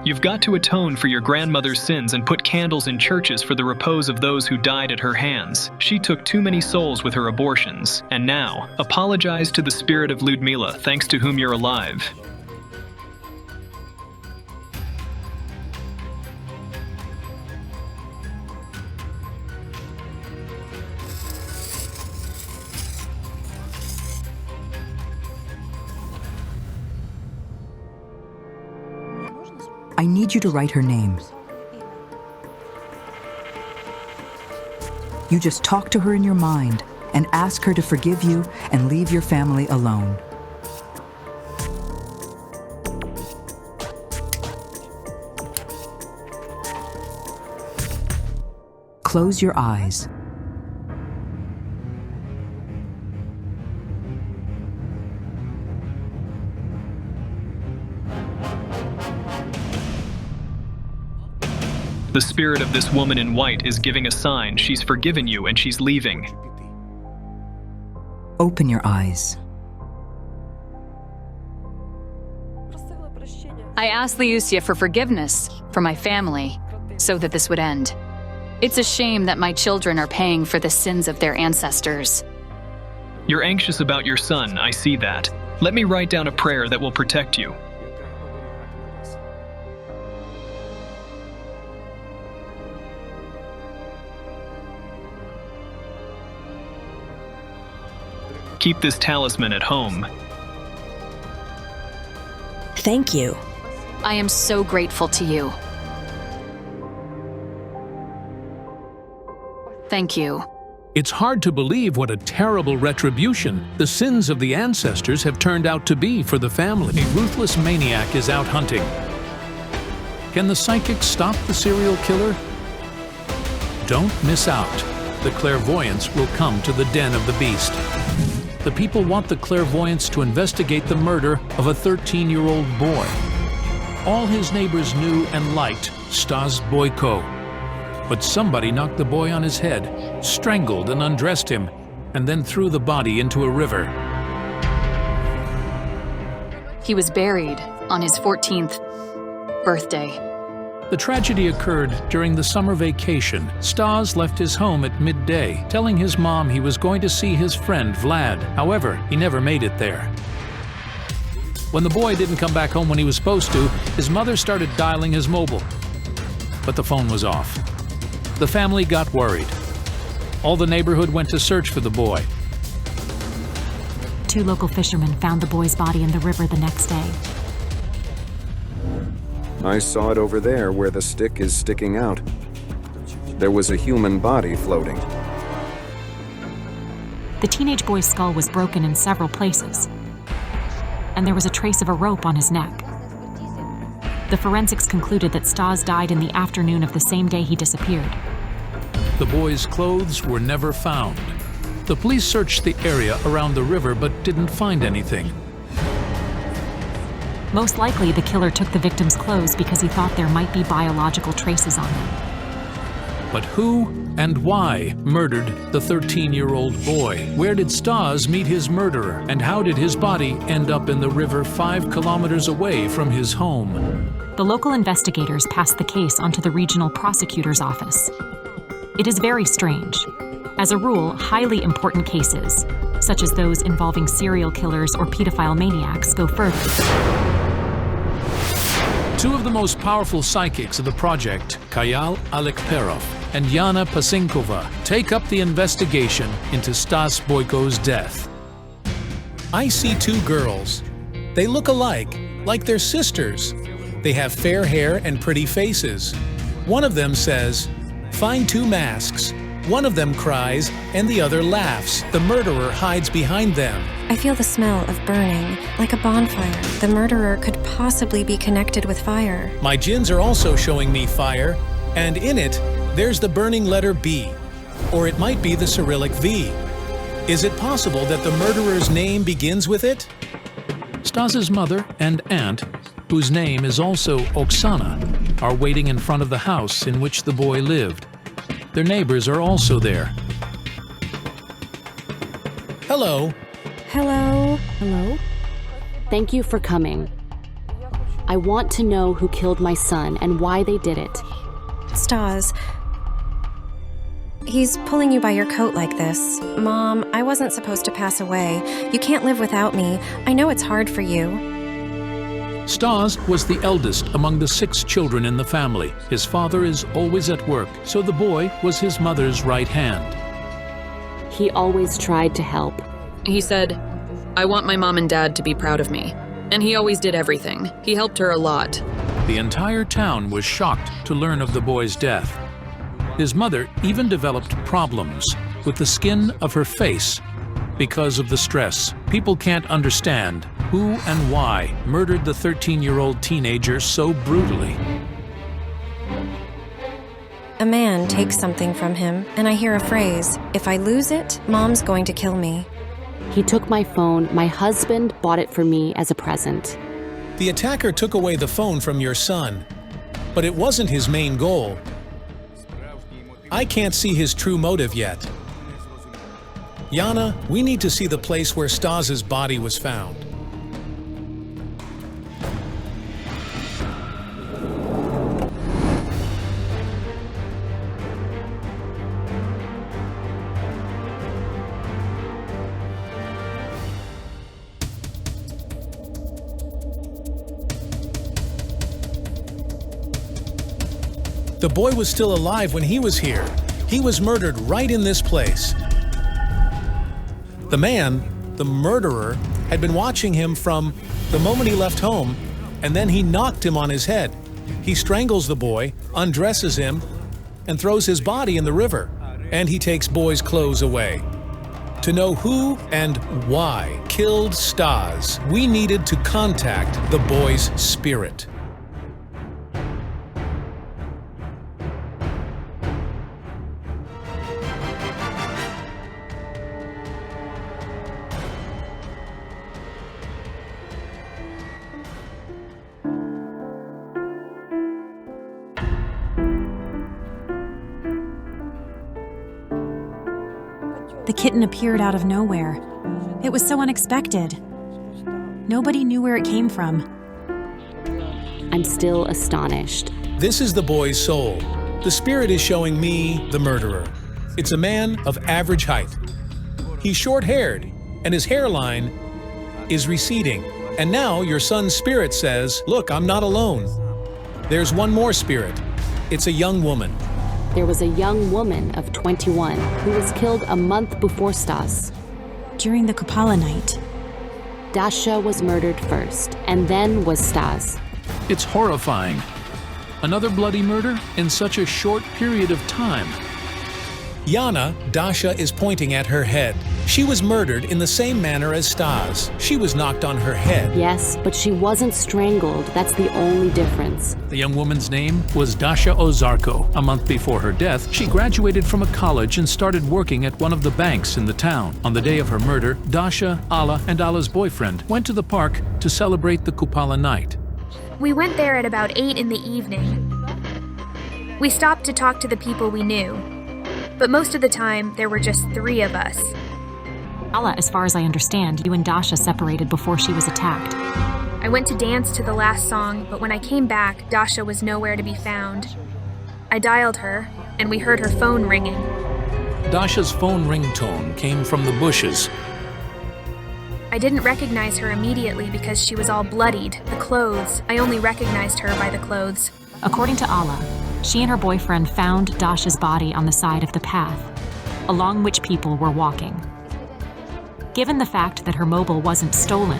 You've got to atone for your grandmother's sins and put candles in churches for the repose of those who died at her hands. She took too many souls with her abortions. And now, apologize to the spirit of Lyudmila, thanks to whom you're alive. I need you to write her name. You just talk to her in your mind and ask her to forgive you and leave your family alone. Close your eyes. The spirit of this woman in white is giving a sign. She's forgiven you and she's leaving. Open your eyes. I asked Lyusia for forgiveness for my family, so that this would end. It's a shame that my children are paying for the sins of their ancestors. You're anxious about your son, I see that. Let me write down a prayer that will protect you. Keep this talisman at home. Thank you. I am so grateful to you. Thank you. It's hard to believe what a terrible retribution the sins of the ancestors have turned out to be for the family. A ruthless maniac is out hunting. Can the psychic stop the serial killer? Don't miss out. The clairvoyants will come to the den of the beast. The people want the clairvoyants to investigate the murder of a 13-year-old boy. All his neighbors knew and liked Stas Boyko. But somebody knocked the boy on his head, strangled and undressed him, and then threw the body into a river. He was buried on his 14th birthday. The tragedy occurred during the summer vacation. Stas left his home at midday, telling his mom he was going to see his friend Vlad. However, he never made it there. When the boy didn't come back home when he was supposed to, his mother started dialing his mobile. But the phone was off. The family got worried. All the neighborhood went to search for the boy. 2 local fishermen found the boy's body in the river the next day. I saw it over there where the stick is sticking out. There was a human body floating. The teenage boy's skull was broken in several places, and there was a trace of a rope on his neck. The forensics concluded that Stas died in the afternoon of the same day he disappeared. The boy's clothes were never found. The police searched the area around the river but didn't find anything. Most likely, the killer took the victim's clothes because he thought there might be biological traces on them. But who and why murdered the 13-year-old boy? Where did Stas meet his murderer? And how did his body end up in the river 5 kilometers away from his home? The local investigators passed the case onto the regional prosecutor's office. It is very strange. As a rule, highly important cases, such as those involving serial killers or pedophile maniacs, go further. 2 of the most powerful psychics of the project, Kayal Alekperov and Yana Pasinkova, take up the investigation into Stas Boyko's death. I see 2 girls. They look alike, like they're sisters. They have fair hair and pretty faces. One of them says, "Find 2 masks. One of them cries and the other laughs. The murderer hides behind them. I feel the smell of burning, like a bonfire. The murderer could possibly be connected with fire. My jinns are also showing me fire, and in it, there's the burning letter B, or it might be the Cyrillic V. Is it possible that the murderer's name begins with it? Stas's mother and aunt, whose name is also Oksana, are waiting in front of the house in which the boy lived. Their neighbors are also there. Hello. Hello. Hello? Thank you for coming. I want to know who killed my son and why they did it. Stas. He's pulling you by your coat like this. Mom, I wasn't supposed to pass away. You can't live without me. I know it's hard for you. Stas was the eldest among the 6 children in the family. His father is always at work, so the boy was his mother's right hand. He always tried to help. He said, "I want my mom and dad to be proud of me." And he always did everything. He helped her a lot. The entire town was shocked to learn of the boy's death. His mother even developed problems with the skin of her face because of the stress. People can't understand who and why murdered the 13-year-old teenager so brutally. A man takes something from him, and I hear a phrase, "If I lose it, Mom's going to kill me." He took my phone. My husband bought it for me as a present. The attacker took away the phone from your son, but it wasn't his main goal. I can't see his true motive yet. Yana, we need to see the place where Stas's body was found. The boy was still alive when he was here. He was murdered right in this place. The man, the murderer, had been watching him from the moment he left home, and then he knocked him on his head. He strangles the boy, undresses him, and throws his body in the river. And he takes boy's clothes away. To know who and why killed Stas, we needed to contact the boy's spirit. The kitten appeared out of nowhere. It was so unexpected. Nobody knew where it came from. I'm still astonished. This is the boy's soul. The spirit is showing me the murderer. It's a man of average height. He's short-haired, and his hairline is receding. And now your son's spirit says, "Look, I'm not alone." There's one more spirit. It's a young woman. There was a young woman of 21 who was killed a month before Stas. During the Kupala night. Dasha was murdered first, and then was Stas. It's horrifying. Another bloody murder in such a short period of time. Yana, Dasha is pointing at her head. She was murdered in the same manner as Stas. She was knocked on her head. Yes, but she wasn't strangled. That's the only difference. The young woman's name was Dasha Ozarko. A month before her death, she graduated from a college and started working at one of the banks in the town. On the day of her murder, Dasha, Alla, and Alla's boyfriend went to the park to celebrate the Kupala night. We went there at about 8 in the evening. We stopped to talk to the people we knew, but most of the time there were just 3 of us. Alla, as far as I understand, you and Dasha separated before she was attacked. I went to dance to the last song, but when I came back, Dasha was nowhere to be found. I dialed her, and we heard her phone ringing. Dasha's phone ringtone came from the bushes. I didn't recognize her immediately because she was all bloodied. The clothes, I only recognized her by the clothes. According to Alla, she and her boyfriend found Dasha's body on the side of the path, along which people were walking. Given the fact that her mobile wasn't stolen,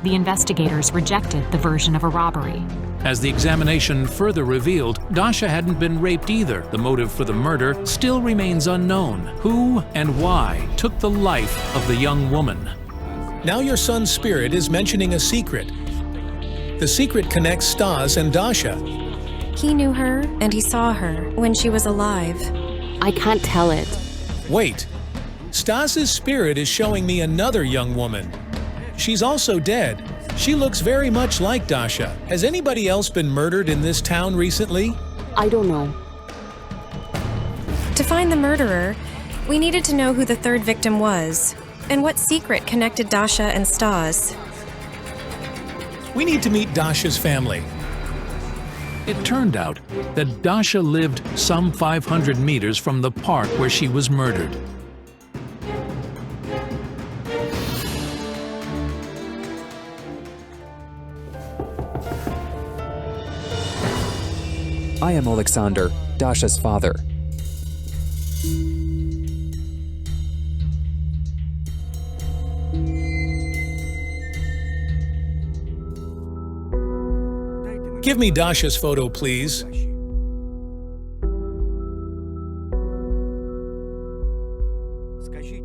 the investigators rejected the version of a robbery. As the examination further revealed, Dasha hadn't been raped either. The motive for the murder still remains unknown. Who and why took the life of the young woman? Now your son's spirit is mentioning a secret. The secret connects Stas and Dasha. He knew her, and he saw her when she was alive. I can't tell it. Wait. Stas's spirit is showing me another young woman. She's also dead. She looks very much like Dasha. Has anybody else been murdered in this town recently? I don't know. To find the murderer, we needed to know who the third victim was, and what secret connected Dasha and Stas. We need to meet Dasha's family. It turned out that Dasha lived some 500 meters from the park where she was murdered. I am Alexander, Dasha's father. Give me Dasha's photo, please.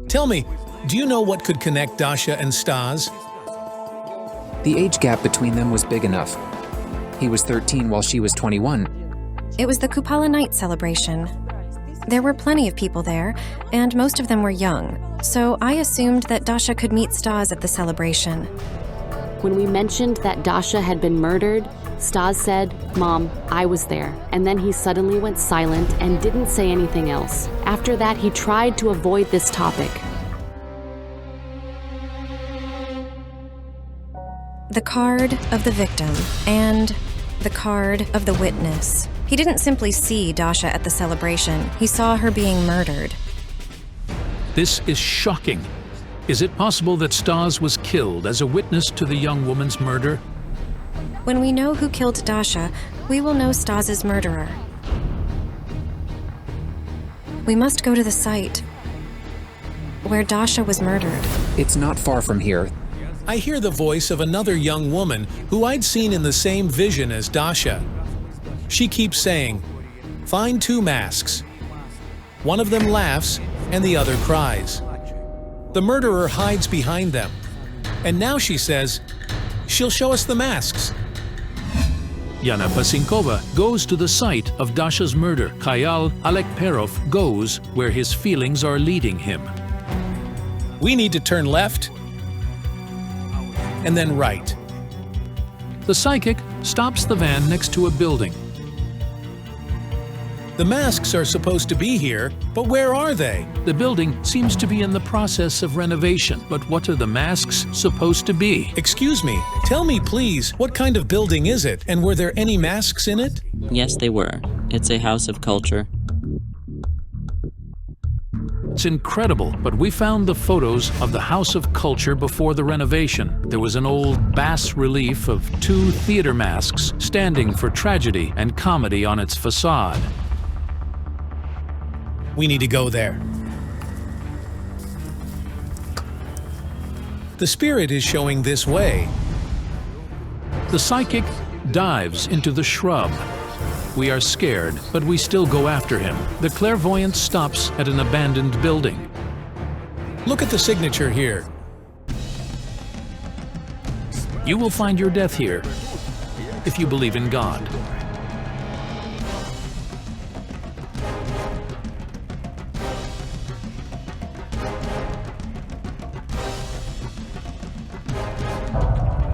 Tell me, do you know what could connect Dasha and Stas? The age gap between them was big enough. He was 13 while she was 21. It was the Kupala night celebration. There were plenty of people there, and most of them were young, so I assumed that Dasha could meet Stas at the celebration. When we mentioned that Dasha had been murdered, Stas said, "Mom, I was there." And then he suddenly went silent and didn't say anything else. After that, he tried to avoid this topic. The card of the victim and the card of the witness. He didn't simply see Dasha at the celebration. He saw her being murdered. This is shocking. Is it possible that Stas was killed as a witness to the young woman's murder? When we know who killed Dasha, we will know Stas's murderer. We must go to the site where Dasha was murdered. It's not far from here. I hear the voice of another young woman who I'd seen in the same vision as Dasha. She keeps saying, "Find two masks." One of them laughs and the other cries. The murderer hides behind them. And now she says, she'll show us the masks. Yana Pasinkova goes to the site of Dasha's murder. Khayal Alekperov goes where his feelings are leading him. We need to turn left and then right. The psychic stops the van next to a building. The masks are supposed to be here, but where are they? The building seems to be in the process of renovation, but what are the masks supposed to be? Excuse me, tell me please, what kind of building is it, and were there any masks in it? Yes, they were. It's a house of culture. It's incredible, but we found the photos of the House of Culture before the renovation. There was an old bas-relief of two theater masks standing for tragedy and comedy on its facade. We need to go there. The spirit is showing this way. The psychic dives into the shrub. We are scared, but we still go after him. The clairvoyant stops at an abandoned building. Look at the signature here. You will find your death here, if you believe in God.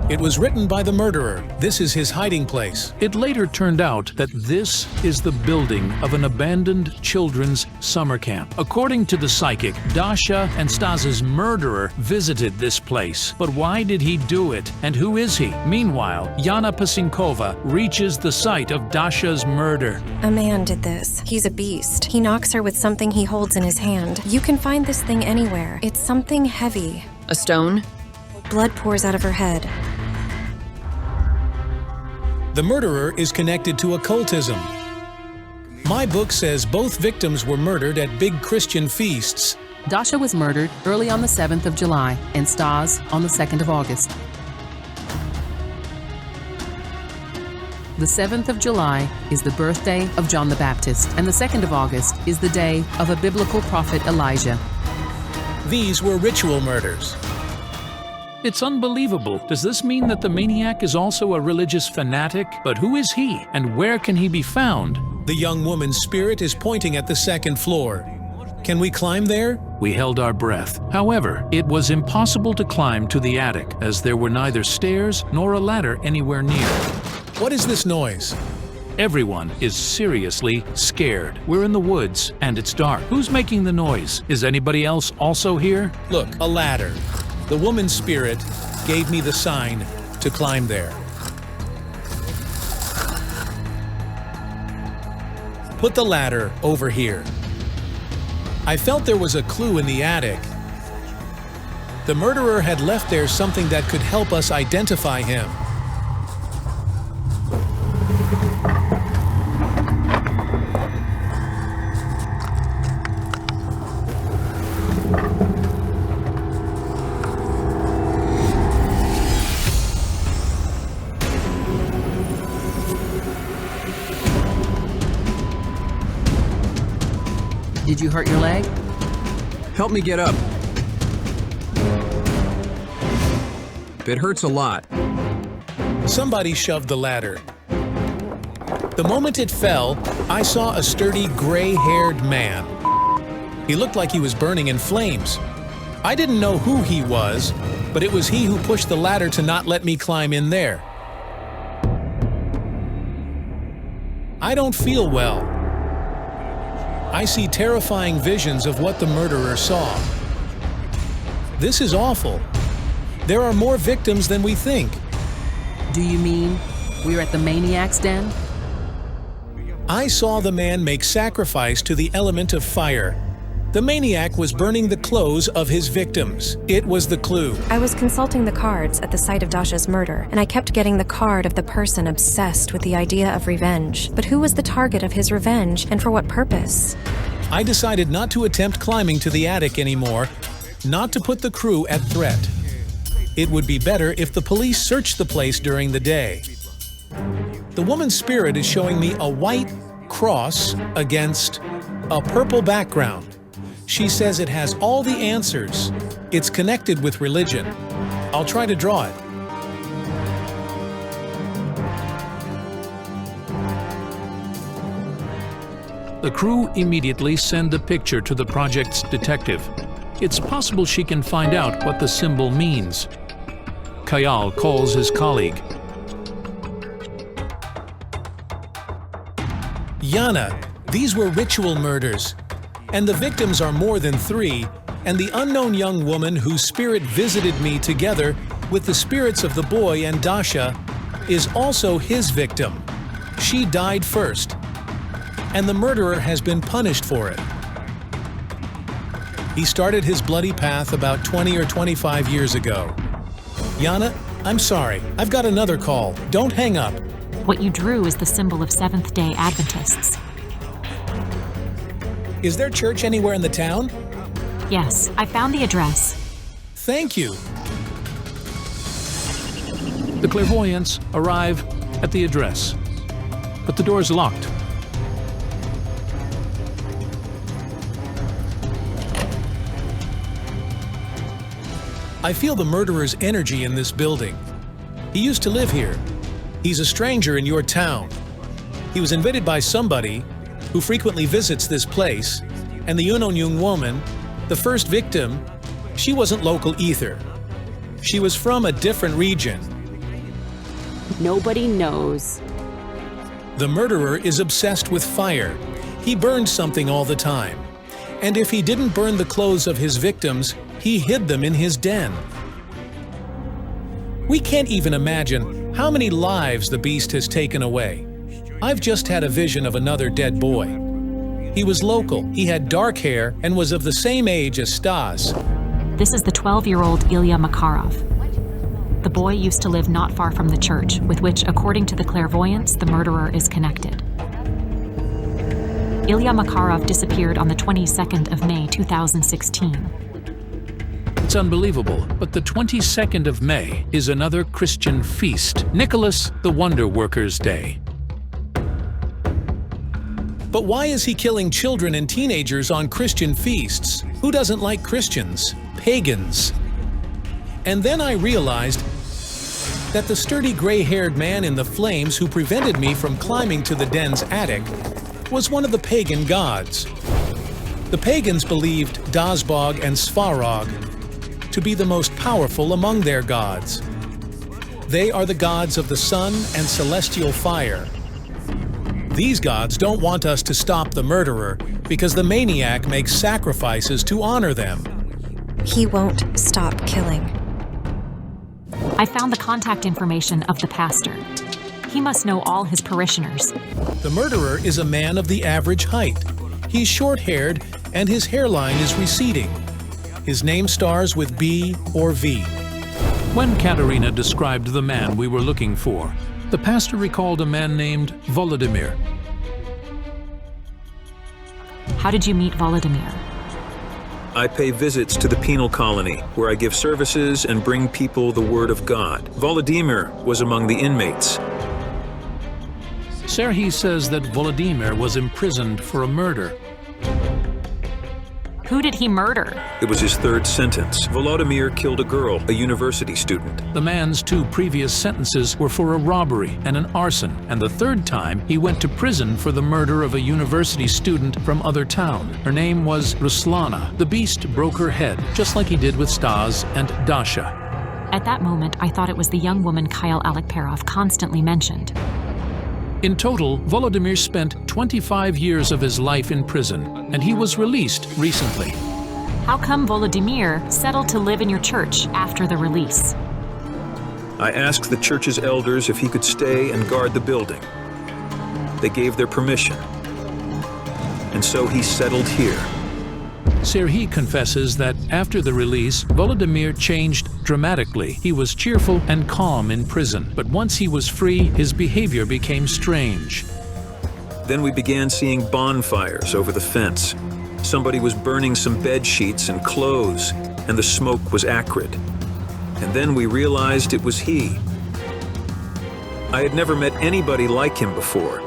It was written by the murderer. This is his hiding place. It later turned out that this is the building of an abandoned children's summer camp. According to the psychic, Dasha and Stas's murderer visited this place. But why did he do it? And who is he? Meanwhile, Yana Pasinkova reaches the site of Dasha's murder. A man did this. He's a beast. He knocks her with something he holds in his hand. You can find this thing anywhere. It's something heavy. A stone? Blood pours out of her head. The murderer is connected to occultism. My book says both victims were murdered at big Christian feasts. Dasha was murdered early on the 7th of July and Stas on the 2nd of August. The 7th of July is the birthday of John the Baptist, and the 2nd of August is the day of a biblical prophet Elijah. These were ritual murders. It's unbelievable. Does this mean that the maniac is also a religious fanatic? But who is he, and where can he be found? The young woman's spirit is pointing at the 2nd floor. Can we climb there? We held our breath. However, it was impossible to climb to the attic, as there were neither stairs nor a ladder anywhere near. What is this noise? Everyone is seriously scared. We're in the woods, and it's dark. Who's making the noise? Is anybody else also here? Look, a ladder. The woman's spirit gave me the sign to climb there. Put the ladder over here. I felt there was a clue in the attic. The murderer had left there something that could help us identify him. Did you hurt your leg? Help me get up. It hurts a lot. Somebody shoved the ladder. The moment it fell, I saw a sturdy, gray-haired man. He looked like he was burning in flames. I didn't know who he was, but it was he who pushed the ladder to not let me climb in there. I don't feel well. I see terrifying visions of what the murderer saw. This is awful. There are more victims than we think. Do you mean we're at the maniac's den? I saw the man make sacrifice to the element of fire. The maniac was burning the clothes of his victims. It was the clue. I was consulting the cards at the site of Dasha's murder, and I kept getting the card of the person obsessed with the idea of revenge. But who was the target of his revenge, and for what purpose? I decided not to attempt climbing to the attic anymore, not to put the crew at threat. It would be better if the police searched the place during the day. The woman's spirit is showing me a white cross against a purple background. She says it has all the answers. It's connected with religion. I'll try to draw it. The crew immediately send the picture to the project's detective. It's possible she can find out what the symbol means. Kayal calls his colleague. Yana, these were ritual murders. And the victims are more than 3, and the unknown young woman whose spirit visited me together with the spirits of the boy and Dasha is also his victim. She died first, and the murderer has been punished for it. He started his bloody path about 20 or 25 years ago. Yana, I'm sorry. I've got another call. Don't hang up. What you drew is the symbol of Seventh-day Adventists. Is there church anywhere in the town? Yes, I found the address. Thank you. The clairvoyants arrive at the address, but the door's locked. I feel the murderer's energy in this building. He used to live here. He's a stranger in your town. He was invited by somebody who frequently visits this place, and the Unonyung woman, the first victim, she wasn't local either. She was from a different region. Nobody knows. The murderer is obsessed with fire. He burns something all the time. And if he didn't burn the clothes of his victims, he hid them in his den. We can't even imagine how many lives the beast has taken away. I've just had a vision of another dead boy. He was local, he had dark hair, and was of the same age as Stas. This is the 12-year-old Ilya Makarov. The boy used to live not far from the church, with which, according to the clairvoyants, the murderer is connected. Ilya Makarov disappeared on the 22nd of May, 2016. It's unbelievable, but the 22nd of May is another Christian feast, Nicholas the Wonder Worker's Day. But why is he killing children and teenagers on Christian feasts? Who doesn't like Christians? Pagans. And then I realized that the sturdy gray-haired man in the flames who prevented me from climbing to the den's attic was one of the pagan gods. The pagans believed Dazbog and Svarog to be the most powerful among their gods. They are the gods of the sun and celestial fire. These gods don't want us to stop the murderer because the maniac makes sacrifices to honor them. He won't stop killing. I found the contact information of the pastor. He must know all his parishioners. The murderer is a man of the average height. He's short-haired and his hairline is receding. His name starts with B or V. When Katerina described the man we were looking for, the pastor recalled a man named Volodymyr. How did you meet Volodymyr? I pay visits to the penal colony, where I give services and bring people the word of God. Volodymyr was among the inmates. Serhiy says that Volodymyr was imprisoned for a murder. Who did he murder? It was his third sentence. Volodymyr killed a girl, a university student. The man's 2 previous sentences were for a robbery and an arson, and the third time he went to prison for the murder of a university student from other town. Her name was Ruslana. The beast broke her head, just like he did with Stas and Dasha. At that moment, I thought it was the young woman Kyle Alekperov constantly mentioned. In total, Volodymyr spent 25 years of his life in prison, and he was released recently. How come Volodymyr settled to live in your church after the release? I asked the church's elders if he could stay and guard the building. They gave their permission. And so he settled here. Serhiy confesses that after the release, Volodymyr changed dramatically. He was cheerful and calm in prison, but once he was free, his behavior became strange. Then we began seeing bonfires over the fence. Somebody was burning some bed sheets and clothes, and the smoke was acrid. And then we realized it was he. I had never met anybody like him before.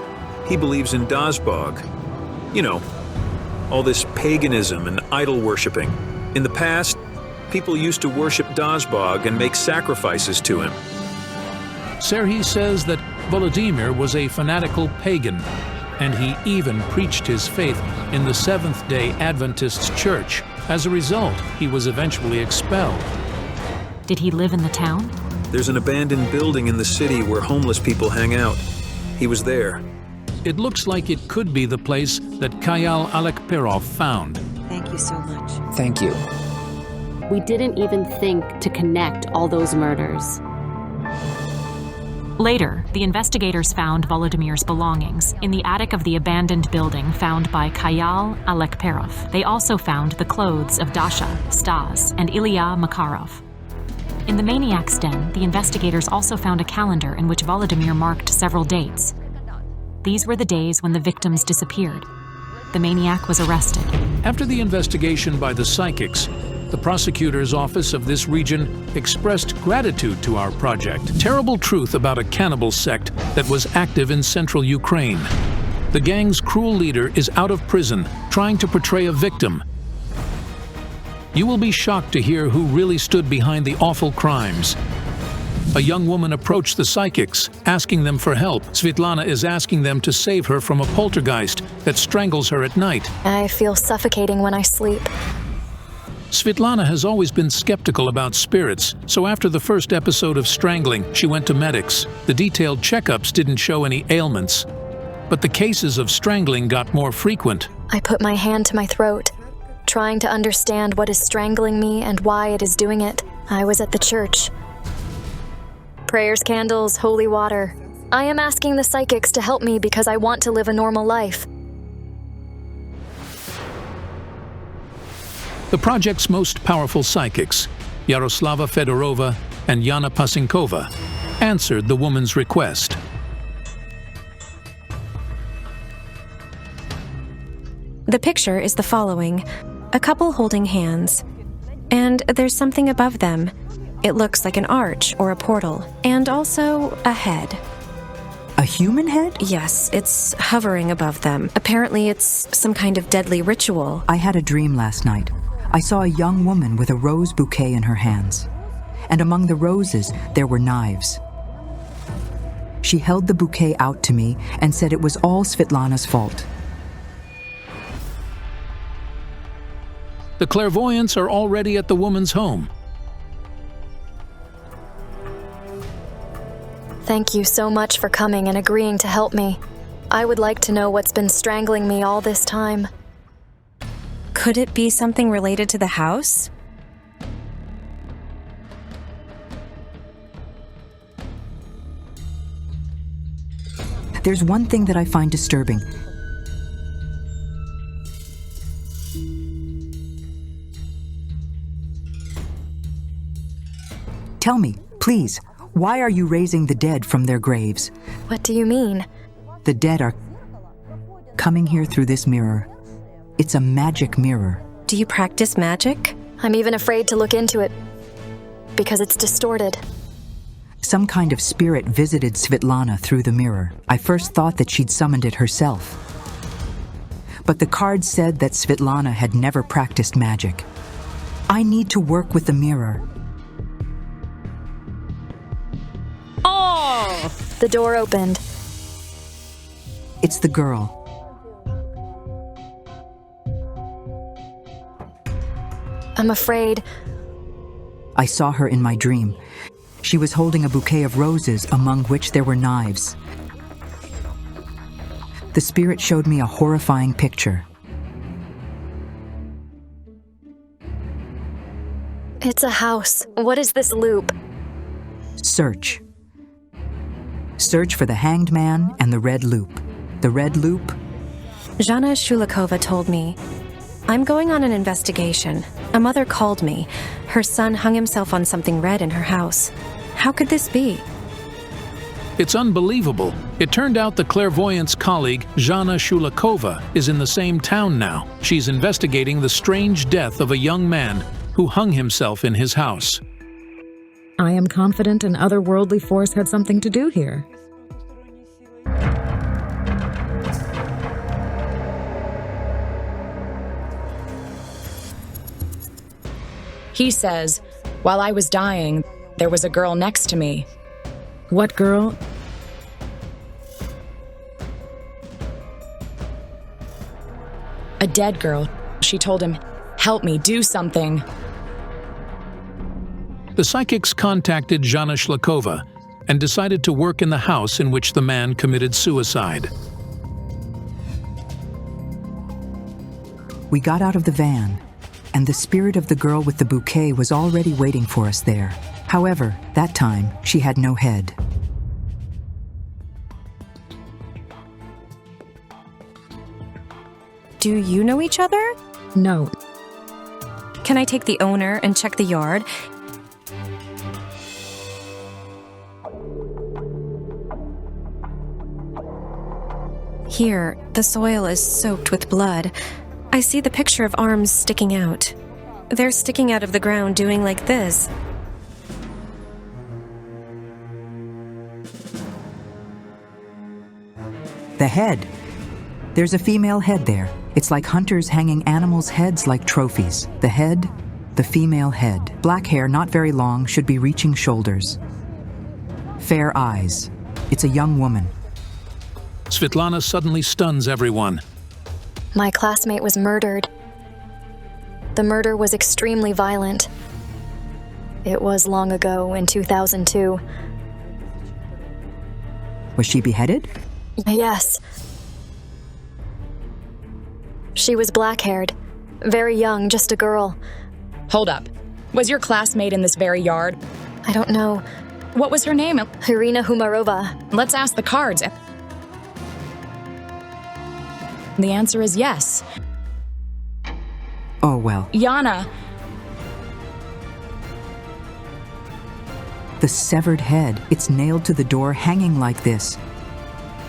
He believes in Dazbog. You know, all this paganism and idol worshipping. In the past, people used to worship Dazbog and make sacrifices to him. Serhiy says that Volodymyr was a fanatical pagan, and he even preached his faith in the Seventh-day Adventist Church. As a result, he was eventually expelled. Did he live in the town? There's an abandoned building in the city where homeless people hang out. He was there. It looks like it could be the place that Kyle Alekperov found. Thank you so much. Thank you. We didn't even think to connect all those murders. Later, the investigators found Volodymyr's belongings in the attic of the abandoned building found by Kyle Alekperov. They also found the clothes of Dasha, Stas, and Ilya Makarov. In the maniac's den, the investigators also found a calendar in which Volodymyr marked several dates. These were the days when the victims disappeared. The maniac was arrested. After the investigation by the psychics, the prosecutor's office of this region expressed gratitude to our project. Terrible truth about a cannibal sect that was active in central Ukraine. The gang's cruel leader is out of prison, trying to portray a victim. You will be shocked to hear who really stood behind the awful crimes. A young woman approached the psychics, asking them for help. Svetlana is asking them to save her from a poltergeist that strangles her at night. I feel suffocating when I sleep. Svetlana has always been skeptical about spirits, so after the first episode of strangling, she went to medics. The detailed checkups didn't show any ailments, but the cases of strangling got more frequent. I put my hand to my throat, trying to understand what is strangling me and why it is doing it. I was at the church. Prayers, candles, holy water. I am asking the psychics to help me because I want to live a normal life. The project's most powerful psychics, Yaroslava Fedorova and Yana Pasinkova, answered the woman's request. The picture is the following: a couple holding hands, and there's something above them. It looks like an arch or a portal, and also a head. A human head? Yes, it's hovering above them. Apparently it's some kind of deadly ritual. I had a dream last night. I saw a young woman with a rose bouquet in her hands. And among the roses, there were knives. She held the bouquet out to me and said it was all Svetlana's fault. The clairvoyants are already at the woman's home. Thank you so much for coming and agreeing to help me. I would like to know what's been strangling me all this time. Could it be something related to the house? There's one thing that I find disturbing. Tell me, please, why are you raising the dead from their graves? What do you mean? The dead are coming here through this mirror. It's a magic mirror. Do you practice magic? I'm even afraid to look into it because it's distorted. Some kind of spirit visited Svetlana through the mirror. I first thought that she'd summoned it herself. But the card said that Svetlana had never practiced magic. I need to work with the mirror. Oh! The door opened. It's the girl. I'm afraid. I saw her in my dream. She was holding a bouquet of roses, among which there were knives. The spirit showed me a horrifying picture. It's a house. What is this loop? Search. Search for the hanged man and the red loop. The red loop? Jana Shulikova told me. I'm going on an investigation. A mother called me. Her son hung himself on something red in her house. How could this be? It's unbelievable. It turned out the clairvoyant's colleague, Jana Shulikova, is in the same town now. She's investigating the strange death of a young man who hung himself in his house. I am confident an otherworldly force had something to do here. He says, while I was dying, there was a girl next to me. What girl? A dead girl. She told him, help me, do something. The psychics contacted Jana Shulikova and decided to work in the house in which the man committed suicide. We got out of the van, and the spirit of the girl with the bouquet was already waiting for us there. However, that time, she had no head. Do you know each other? No. Can I take the owner and check the yard? Here, the soil is soaked with blood. I see the picture of arms sticking out. They're sticking out of the ground doing like this. The head. There's a female head there. It's like hunters hanging animals' heads like trophies. The head, the female head. Black hair, not very long, should be reaching shoulders. Fair eyes. It's a young woman. Svetlana suddenly stuns everyone. My classmate was murdered. The murder was extremely violent. It was long ago, in 2002. Was she beheaded? Yes. She was black-haired, very young, just a girl. Hold up. Was your classmate in this very yard? I don't know. What was her name? Irina Humarova. Let's ask the cards. The answer is yes. Oh, well. Yana. The severed head. It's nailed to the door, hanging like this.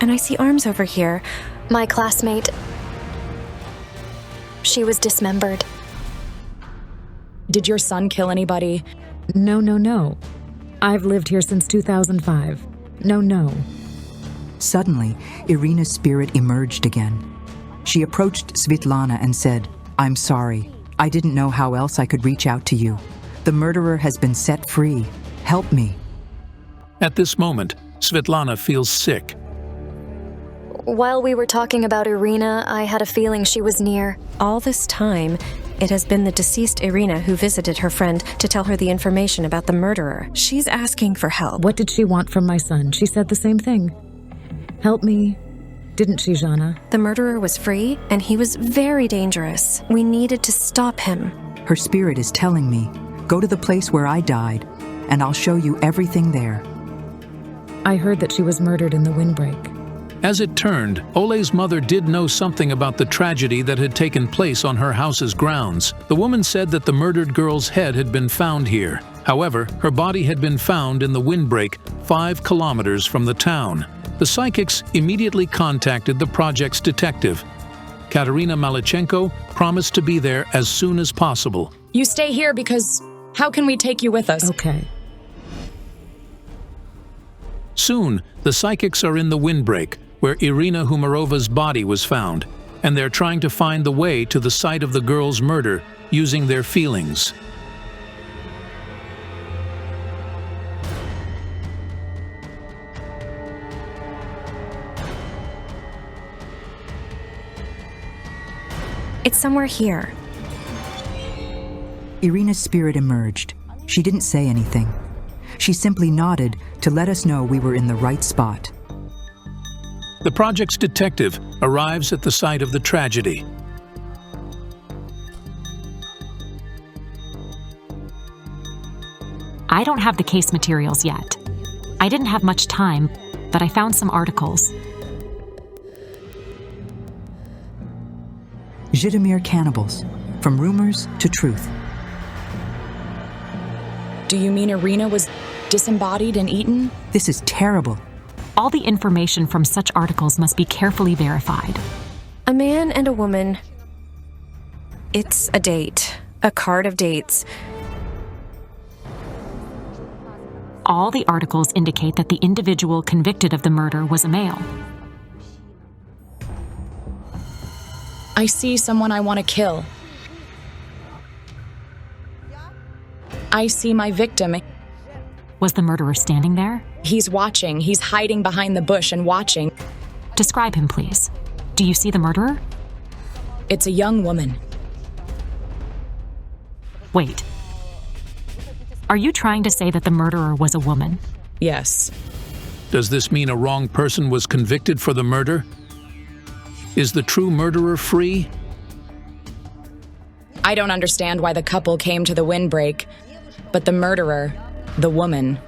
And I see arms over here. My classmate. She was dismembered. Did your son kill anybody? No. I've lived here since 2005. No. Suddenly, Irina's spirit emerged again. She approached Svitlana and said, "I'm sorry. I didn't know how else I could reach out to you. The murderer has been set free. Help me." At this moment, Svitlana feels sick. While we were talking about Irina, I had a feeling she was near. All this time, it has been the deceased Irina who visited her friend to tell her the information about the murderer. She's asking for help. What did she want from my son? She said the same thing. Help me. Didn't she, Jana? The murderer was free, and he was very dangerous. We needed to stop him. Her spirit is telling me, "Go to the place where I died, and I'll show you everything there." I heard that she was murdered in the windbreak. As it turned, Ole's mother did know something about the tragedy that had taken place on her house's grounds. The woman said that the murdered girl's head had been found here. However, her body had been found in the windbreak 5 kilometers from the town. The psychics immediately contacted the project's detective. Katerina Malichenko promised to be there as soon as possible. You stay here because how can we take you with us? Okay. Soon, the psychics are in the windbreak, where Irina Humarova's body was found, and they're trying to find the way to the site of the girl's murder using their feelings. It's somewhere here. Irina's spirit emerged. She didn't say anything. She simply nodded to let us know we were in the right spot. The project's detective arrives at the site of the tragedy. I don't have the case materials yet. I didn't have much time, but I found some articles. Zhytomyr cannibals, from rumors to truth. Do you mean Irina was disembodied and eaten? This is terrible. All the information from such articles must be carefully verified. A man and a woman. It's a date. A card of dates. All the articles indicate that the individual convicted of the murder was a male. I see someone I want to kill. I see my victim. Was the murderer standing there? He's watching. He's hiding behind the bush and watching. Describe him, please. Do you see the murderer? It's a young woman. Wait. Are you trying to say that the murderer was a woman? Yes. Does this mean a wrong person was convicted for the murder? Is the true murderer free? I don't understand why the couple came to the windbreak, but the murderer, the woman,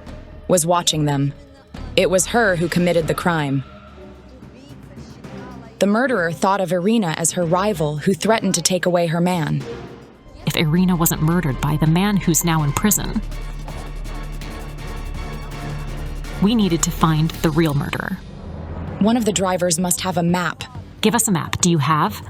was watching them. It was her who committed the crime. The murderer thought of Irina as her rival who threatened to take away her man. If Irina wasn't murdered by the man who's now in prison, we needed to find the real murderer. One of the drivers must have a map. Give us a map. Do you have?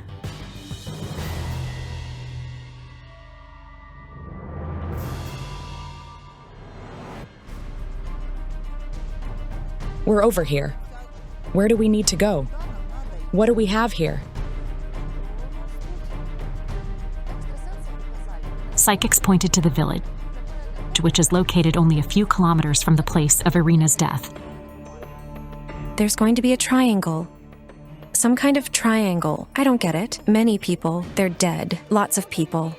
We're over here. Where do we need to go? What do we have here? Psychics pointed to the village, which is located only a few kilometers from the place of Irina's death. There's going to be a triangle. Some kind of triangle. I don't get it. Many people, they're dead. Lots of people.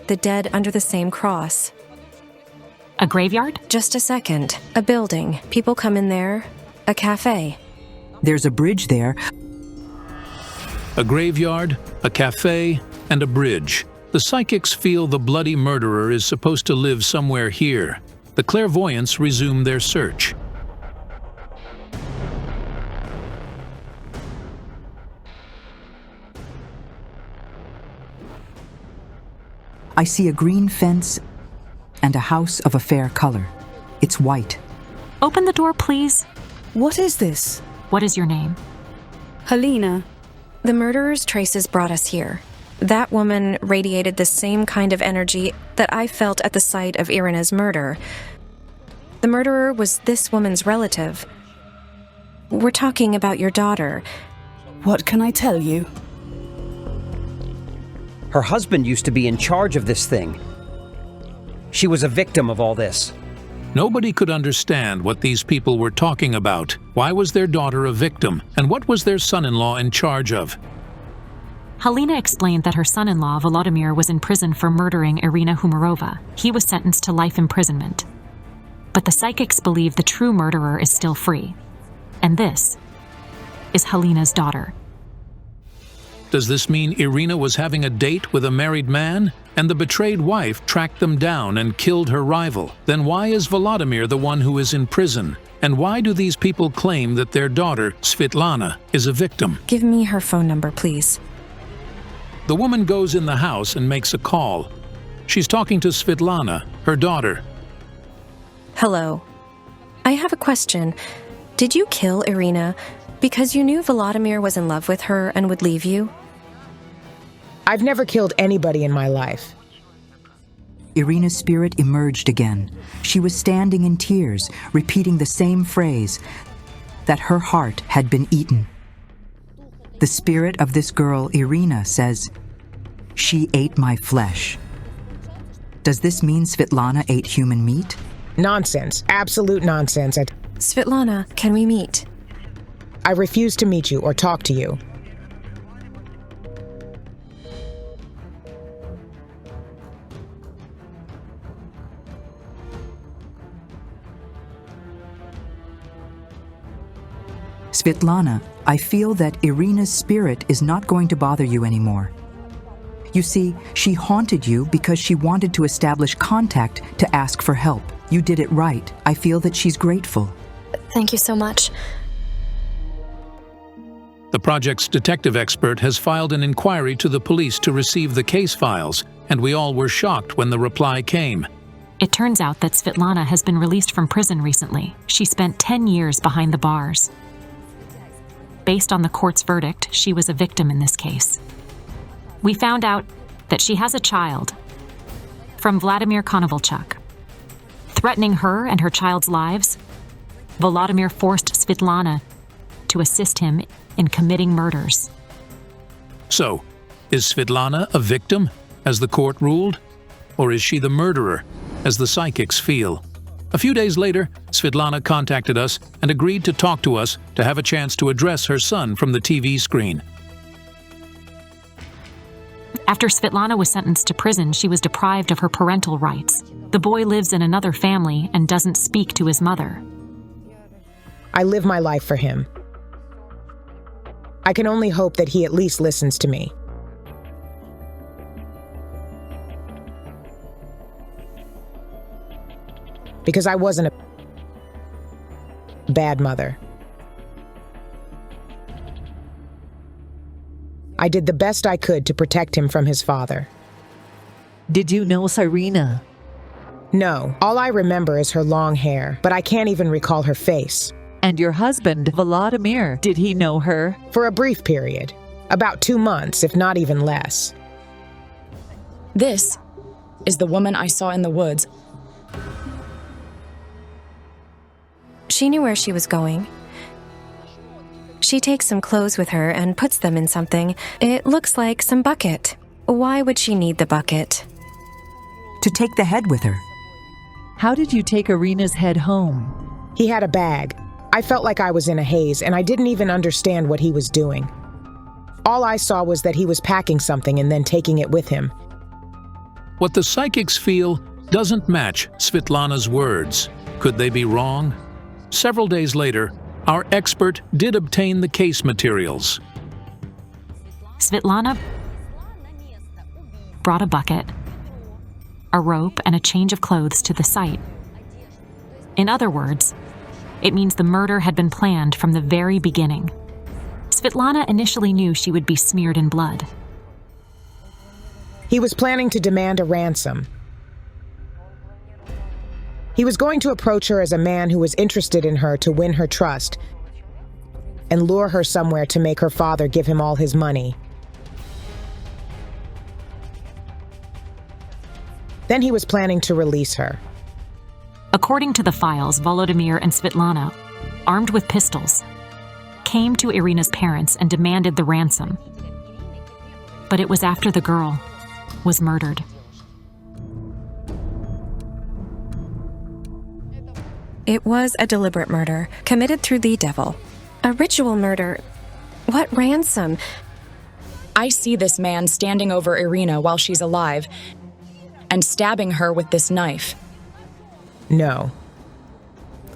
The dead under the same cross. A graveyard? Just a second. A building. People come in there. A cafe. There's a bridge there. A graveyard, a cafe, and a bridge. The psychics feel the bloody murderer is supposed to live somewhere here. The clairvoyants resume their search. I see a green fence and a house of a fair color. It's white. Open the door, please. What is this? What is your name? Helena. The murderer's traces brought us here. That woman radiated the same kind of energy that I felt at the site of Irina's murder. The murderer was this woman's relative. We're talking about your daughter. What can I tell you? Her husband used to be in charge of this thing. She was a victim of all this. Nobody could understand what these people were talking about. Why was their daughter a victim? And what was their son-in-law in charge of? Halina explained that her son-in-law, Volodymyr, was in prison for murdering Irina Humarova. He was sentenced to life imprisonment. But the psychics believe the true murderer is still free. And this is Halina's daughter. Does this mean Irina was having a date with a married man, and the betrayed wife tracked them down and killed her rival? Then why is Volodymyr the one who is in prison? And why do these people claim that their daughter, Svitlana, is a victim? Give me her phone number, please. The woman goes in the house and makes a call. She's talking to Svitlana, her daughter. Hello. I have a question. Did you kill Irina because you knew Volodymyr was in love with her and would leave you? I've never killed anybody in my life. Irina's spirit emerged again. She was standing in tears, repeating the same phrase, that her heart had been eaten. The spirit of this girl, Irina, says, "She ate my flesh." Does this mean Svitlana ate human meat? Nonsense. Absolute nonsense. Svitlana, can we meet? I refuse to meet you or talk to you. Svitlana, I feel that Irina's spirit is not going to bother you anymore. You see, she haunted you because she wanted to establish contact to ask for help. You did it right. I feel that she's grateful. Thank you so much. The project's detective expert has filed an inquiry to the police to receive the case files, and we all were shocked when the reply came. It turns out that Svitlana has been released from prison recently. She spent 10 years behind the bars. Based on the court's verdict, she was a victim in this case. We found out that she has a child from Vladimir Konovalchuk. Threatening her and her child's lives, Volodymyr forced Svitlana to assist him in committing murders. So, is Svitlana a victim, as the court ruled? Or is she the murderer, as the psychics feel? A few days later, Svitlana contacted us and agreed to talk to us to have a chance to address her son from the TV screen. After Svitlana was sentenced to prison, she was deprived of her parental rights. The boy lives in another family and doesn't speak to his mother. I live my life for him. I can only hope that he at least listens to me. Because I wasn't a bad mother. I did the best I could to protect him from his father. Did you know Irina? No, all I remember is her long hair, but I can't even recall her face. And your husband, Volodymyr, did he know her? For a brief period. About 2 months, if not even less. This is the woman I saw in the woods. She knew where she was going. She takes some clothes with her and puts them in something. It looks like some bucket. Why would she need the bucket? To take the head with her. How did you take Irina's head home? He had a bag. I felt like I was in a haze, and I didn't even understand what he was doing. All I saw was that he was packing something and then taking it with him. What the psychics feel doesn't match Svitlana's words. Could they be wrong? Several days later, our expert did obtain the case materials. Svitlana brought a bucket, a rope, and a change of clothes to the site. In other words, it means the murder had been planned from the very beginning. Svitlana initially knew she would be smeared in blood. He was planning to demand a ransom. He was going to approach her as a man who was interested in her to win her trust and lure her somewhere to make her father give him all his money. Then he was planning to release her. According to the files, Volodymyr and Svitlana, armed with pistols, came to Irina's parents and demanded the ransom. But it was after the girl was murdered. It was a deliberate murder, committed through the devil. A ritual murder. What ransom? I see this man standing over Irina while she's alive and stabbing her with this knife. No.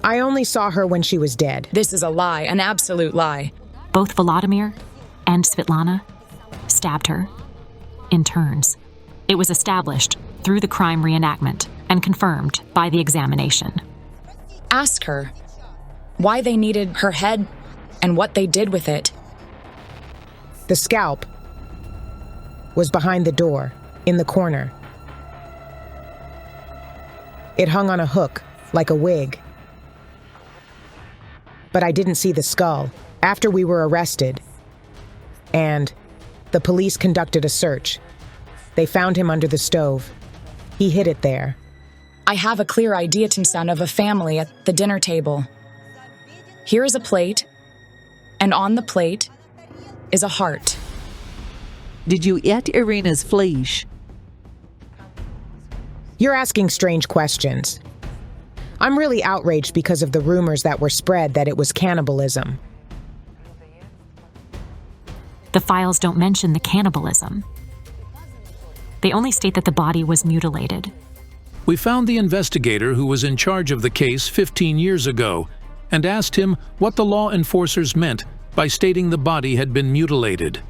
I only saw her when she was dead. This is a lie, an absolute lie. Both Volodymyr and Svitlana stabbed her in turns. It was established through the crime reenactment and confirmed by the examination. Ask her why they needed her head and what they did with it. The scalp was behind the door, in the corner. It hung on a hook, like a wig. But I didn't see the skull. After we were arrested, and the police conducted a search, they found him under the stove. He hid it there. I have a clear idea, son, of a family at the dinner table. Here is a plate, and on the plate is a heart. Did you eat Irina's flesh? You're asking strange questions. I'm really outraged because of the rumors that were spread that it was cannibalism. The files don't mention the cannibalism. They only state that the body was mutilated. We found the investigator who was in charge of the case 15 years ago and asked him what the law enforcers meant by stating the body had been mutilated.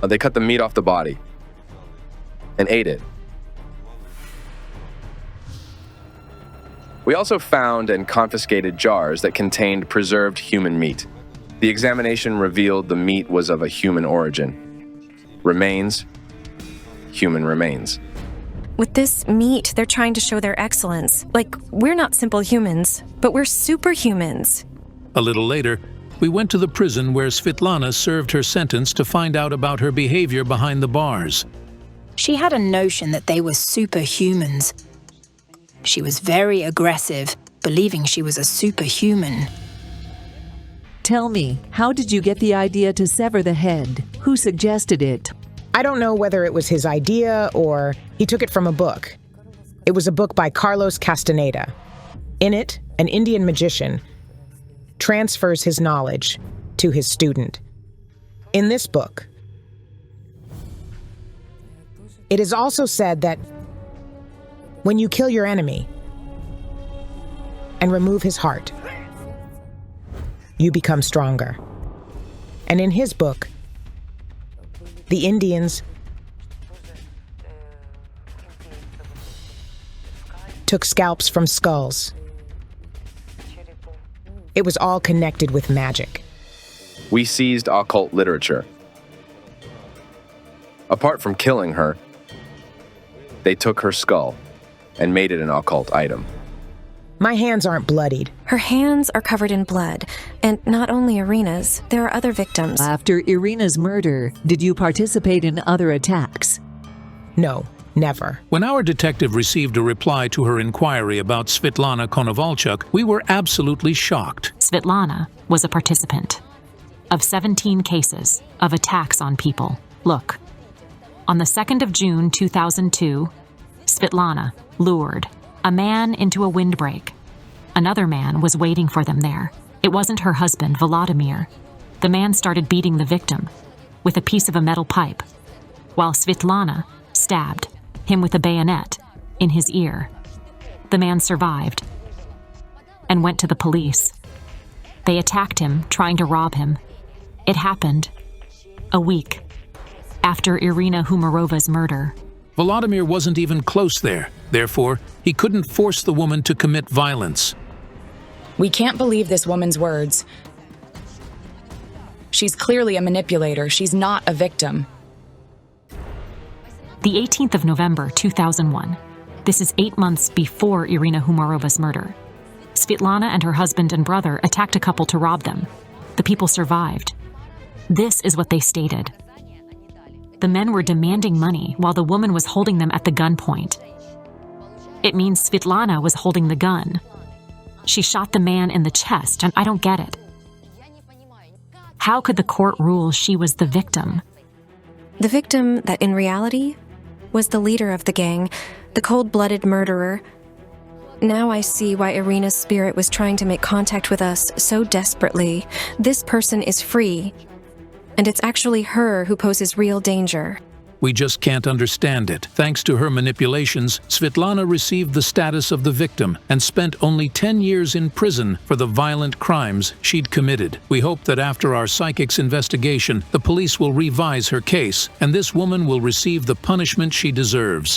They cut the meat off the body and ate it. We also found and confiscated jars that contained preserved human meat. The examination revealed the meat was of a human origin. Remains, human remains. With this meat, they're trying to show their excellence. Like, we're not simple humans, but we're superhumans. A little later, we went to the prison where Svitlana served her sentence to find out about her behavior behind the bars. She had a notion that they were superhumans. She was very aggressive, believing she was a superhuman. Tell me, how did you get the idea to sever the head? Who suggested it? I don't know whether it was his idea or he took it from a book. It was a book by Carlos Castaneda. In it, an Indian magician transfers his knowledge to his student. In this book, it is also said that when you kill your enemy and remove his heart, you become stronger. And in his book, the Indians took scalps from skulls. It was all connected with magic. We seized occult literature. Apart from killing her, they took her skull and made it an occult item. My hands aren't bloodied. Her hands are covered in blood, and not only Irina's, there are other victims. After Irina's murder, did you participate in other attacks? No, never. When our detective received a reply to her inquiry about Svitlana Konovalchuk, we were absolutely shocked. Svitlana was a participant of 17 cases of attacks on people. Look, on the 2nd of June 2002, Svitlana lured a man into a windbreak. Another man was waiting for them there. It wasn't her husband, Volodymyr. The man started beating the victim with a piece of a metal pipe, while Svitlana stabbed him with a bayonet in his ear. The man survived and went to the police. They attacked him, trying to rob him. It happened a week after Irina Humarova's murder. Volodymyr wasn't even close there. Therefore, he couldn't force the woman to commit violence. We can't believe this woman's words. She's clearly a manipulator. She's not a victim. The 18th of November, 2001. This is 8 months before Irina Humarova's murder. Svitlana and her husband and brother attacked a couple to rob them. The people survived. This is what they stated. The men were demanding money while the woman was holding them at the gunpoint. It means Svitlana was holding the gun. She shot the man in the chest, and I don't get it. How could the court rule she was the victim? The victim that in reality was the leader of the gang, the cold-blooded murderer. Now I see why Irina's spirit was trying to make contact with us so desperately. This person is free, and it's actually her who poses real danger. We just can't understand it. Thanks to her manipulations, Svetlana received the status of the victim and spent only 10 years in prison for the violent crimes she'd committed. We hope that after our psychic's investigation, the police will revise her case, and this woman will receive the punishment she deserves.